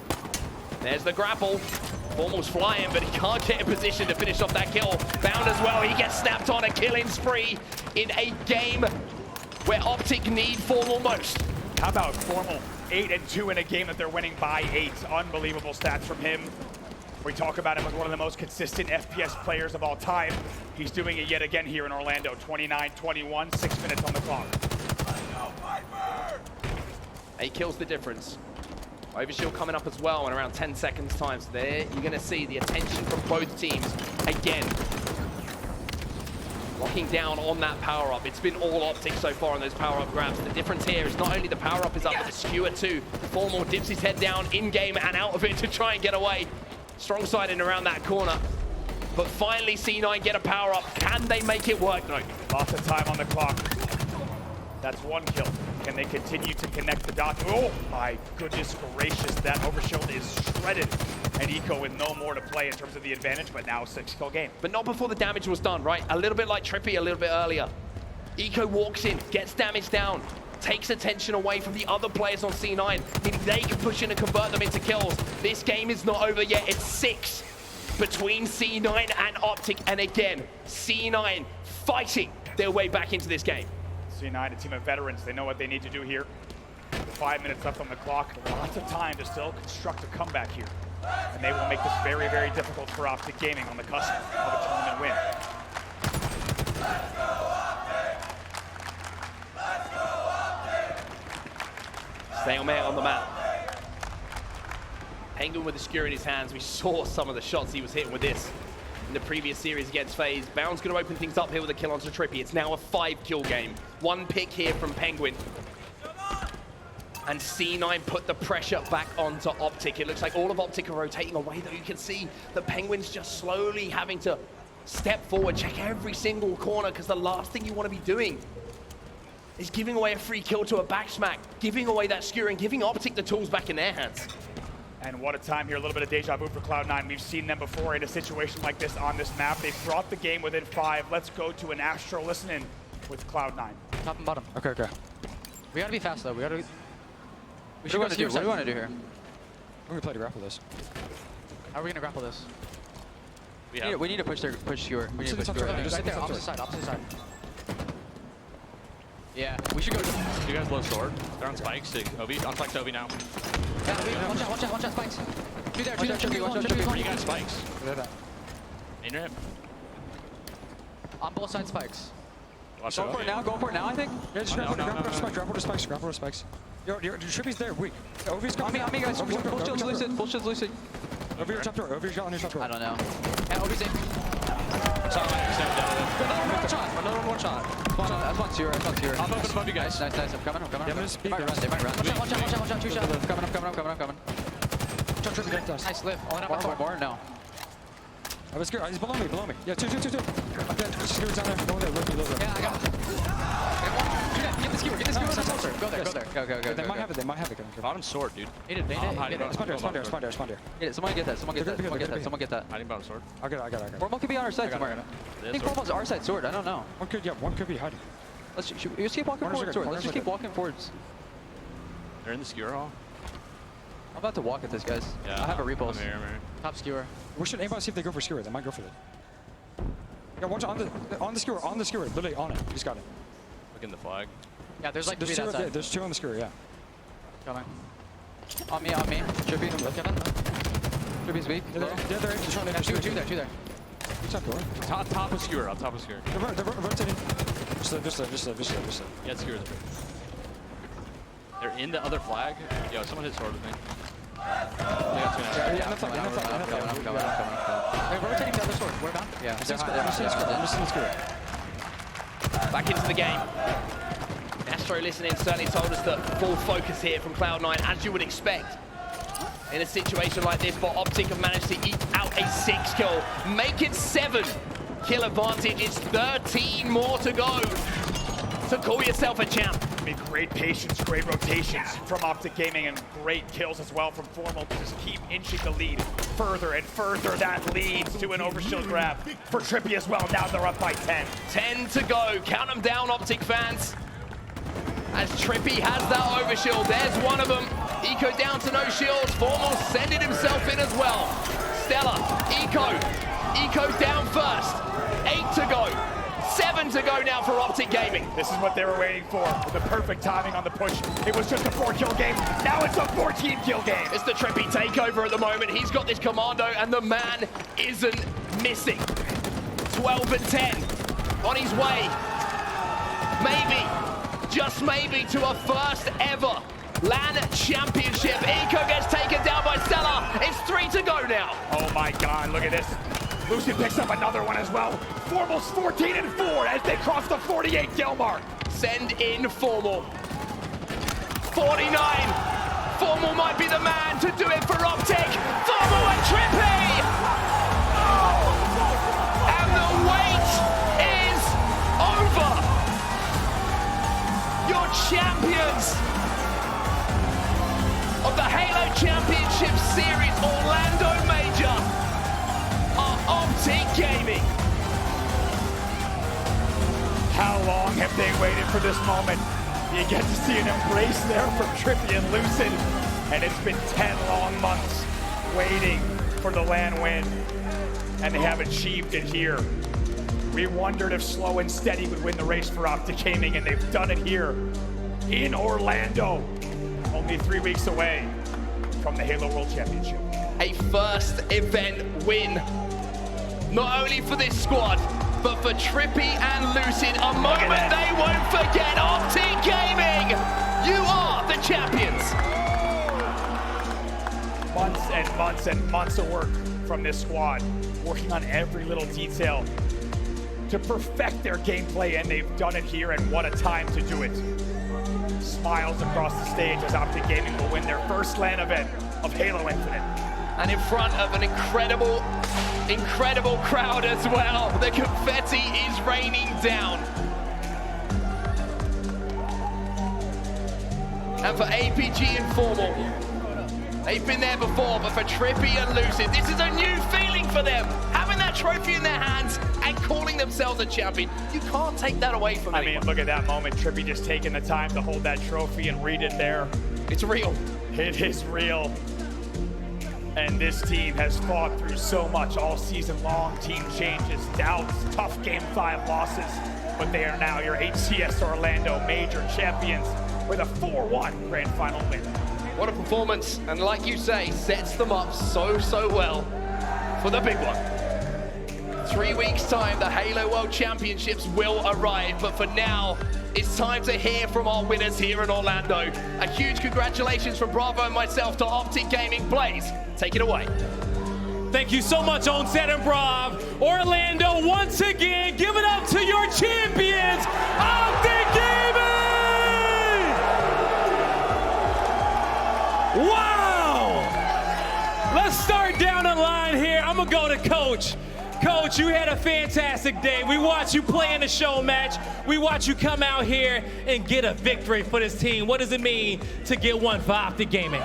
There's the grapple. Formal's flying, but he can't get in position to finish off that kill. Bound as well, he gets snapped on a killing spree in a game where Optic need Formal most. How about Formal? 8-2 in a game that they're winning by 8. Unbelievable stats from him. We talk about him as one of the most consistent FPS players of all time. He's doing it yet again here in Orlando. 29-21, 6 minutes on the clock. 8 kills the difference. Overshield coming up as well in around 10 seconds time. So there you're going to see the attention from both teams again. Locking down on that power-up. It's been all Optic so far on those power-up grabs. The difference here is not only the power-up is up, but the skewer too. Formal dips his head down in-game and out of it to try and get away. Strong siding around that corner. But finally C9 get a power-up. Can they make it work? No. Lots of time on the clock. That's 1 kill. Can they continue to connect the dots? Oh my goodness gracious, that overshield is shredded. And Eco with no more to play in terms of the advantage, but now 6-kill game. But not before the damage was done, right? A little bit like Trippy a little bit earlier. Eco walks in, gets damage down, takes attention away from the other players on C9, meaning they can push in and convert them into kills. This game is not over yet. It's 6 between C9 and Optic. And again, C9 fighting their way back into this game. C9, a team of veterans, they know what they need to do here. 5 minutes left on the clock, lots of time to still construct a comeback here. And they will make this very, very difficult for Optic Gaming on the cusp of a tournament win. Stalemate on the map. Penguin with the skewer in his hands. We saw some of the shots he was hitting with this in the previous series against FaZe. Bound's going to open things up here with a kill onto Trippy. It's now a 5-kill game. 1 pick here from Penguin. And C9 put the pressure back onto Optic. It looks like all of Optic are rotating away, though you can see the Penguin's just slowly having to step forward, check every single corner, because the last thing you want to be doing is giving away a free kill to a back smack, giving away that skewer and giving Optic the tools back in their hands. And what a time here, a little bit of deja vu for Cloud9. We've seen them before in a situation like this on this map. They've brought the game within 5. Let's go to an Astro listen-in with Cloud9. Top and bottom. Okay. We gotta be fast though. We should go What do you want to do here? We're gonna play to grapple this. How are we gonna grapple this? We need to push skewer. We need to push skewer. Right there, opposite side. Yeah, we should go. You guys low short. They're on spikes. Obi, on spikes Obi now. Yeah, watch out, spikes. Two there, Where you got spikes? In your hip. On both sides spikes. Watch Go for it now, I think. Yeah, just grab order spikes. Your Trippy's there, weak. Ovi's coming. On me, guys. Full shield's lucid. Over your top door, on your top door. I don't know. And Ovi's in. Another one shot. That's one sewer. I'll open above you guys. Nice. I'm coming. Yeah, I'm gonna speak. They might run. Watch out. 2 shots. I'm coming. Trippy got dust. Nice lift. More? No. I was scared. He's below me. Yeah, two. I'm dead. Skewer's down there. Go there. Yeah, I got him. Get the skewer. Go there. Go. They might have it. Bottom sword, dude. Hit it. Spawn there. Someone get that. Someone get that. Hiding bottom sword. I got it. Formal could be on our side somewhere. I think Formal's our side sword. I don't know. One could be hiding. Let's keep walking forward. Let's just keep walking forwards. They're in the skewer hall. I'm about to walk at this, guys. Yeah. I have a repulse. I'm here. Top skewer. We should aim out, see if they go for skewer. They might go for it. Yeah, watch on the skewer, literally on it. He's got it. Look in the flag. Yeah, there's like There's 3 two. that side. There's 2 on the skewer. Yeah. Coming. On me. Trippy. Trippy's weak. Yeah, they're trying to. Two there. He's not going. Top of skewer. Top of skewer. They're rotating. Just Yeah, skewer. They're in the other flag. Yo, someone hit sword with me. Yeah, Coming. They're rotating the other sword. Where about? Yeah. I'm just in the skewer. Back into the game. Astro listening certainly told us that full focus here from Cloud9, as you would expect. In a situation like this, but Optic have managed to eke out a 6 kill, make it 7 kill advantage. It's 13 more to go to call yourself a champ. I mean, great patience, great rotations from Optic Gaming, and great kills as well from Formal to just keep inching the lead further and further. That leads to an overshield grab for Trippy as well. Now they're up by 10. 10 to go. Count them down, Optic fans. As Trippy has that overshield. There's one of them. Eco down to no shields. Formal sending himself in as well. Stella, Eco down first. 8 to go. 7 to go now for Optic Gaming. This is what they were waiting for, with the perfect timing on the push. It was just a 4-kill game. Now it's a 14-kill game. It's the Trippy takeover at the moment. He's got this commando, and the man isn't missing. 12 and 10 on his way. Maybe, just maybe, to a first ever LAN championship. Eco gets taken down by Stella. It's 3 to go now. Oh my God, look at this. Lucy picks up another one as well. Formal's 14 and 4 as they cross the 48 kill mark. Send in Formal. 49. Formal might be the man to do it for Optic. Formal and Trippy. And the wait is over. Your champions of the Halo Championship Series Orlando Major are Optic Gaming. How long have they waited for this moment? You get to see an embrace there from Trippy and Lucid. And it's been 10 long months waiting for the LAN win. And they have achieved it here. We wondered if Slow and Steady would win the race for Optic Gaming, and they've done it here in Orlando. Only 3 weeks away from the Halo World Championship. A first event win. Not only for this squad, but for Trippy and Lucid. A moment they won't forget. Optic Gaming, you are the champions. Months and months and months of work from this squad, working on every little detail to perfect their gameplay, and they've done it here, and what a time to do it. Smiles across the stage as Optic Gaming will win their first LAN event of Halo Infinite. And in front of an incredible crowd as well. The confetti is raining down. And for APG and Formal, they've been there before, but for Trippy and Lucid, this is a new feeling for them. Having that trophy in their hands and calling themselves a champion. You can't take that away from anyone. I mean, look at that moment. Trippy just taking the time to hold that trophy and read it there. It's real. It is real. And this team has fought through so much all season long. Team changes, doubts, tough Game 5 losses. But they are now your HCS Orlando major champions with a 4-1 grand final win. What a performance, and like you say, sets them up so well for the big one. 3 weeks' time, the Halo World Championships will arrive, but for now, it's time to hear from our winners here in Orlando. A huge congratulations from Bravo and myself to Optic Gaming. Blaze, take it away. Thank you so much, Onset and Brav. Orlando, once again, give it up to your champions, Optic Gaming! Wow! Let's start down the line here. I'm gonna go to Coach. Coach, you had a fantastic day. We watched you play in a show match. We watched you come out here and get a victory for this team. What does it mean to get one for Optic Gaming?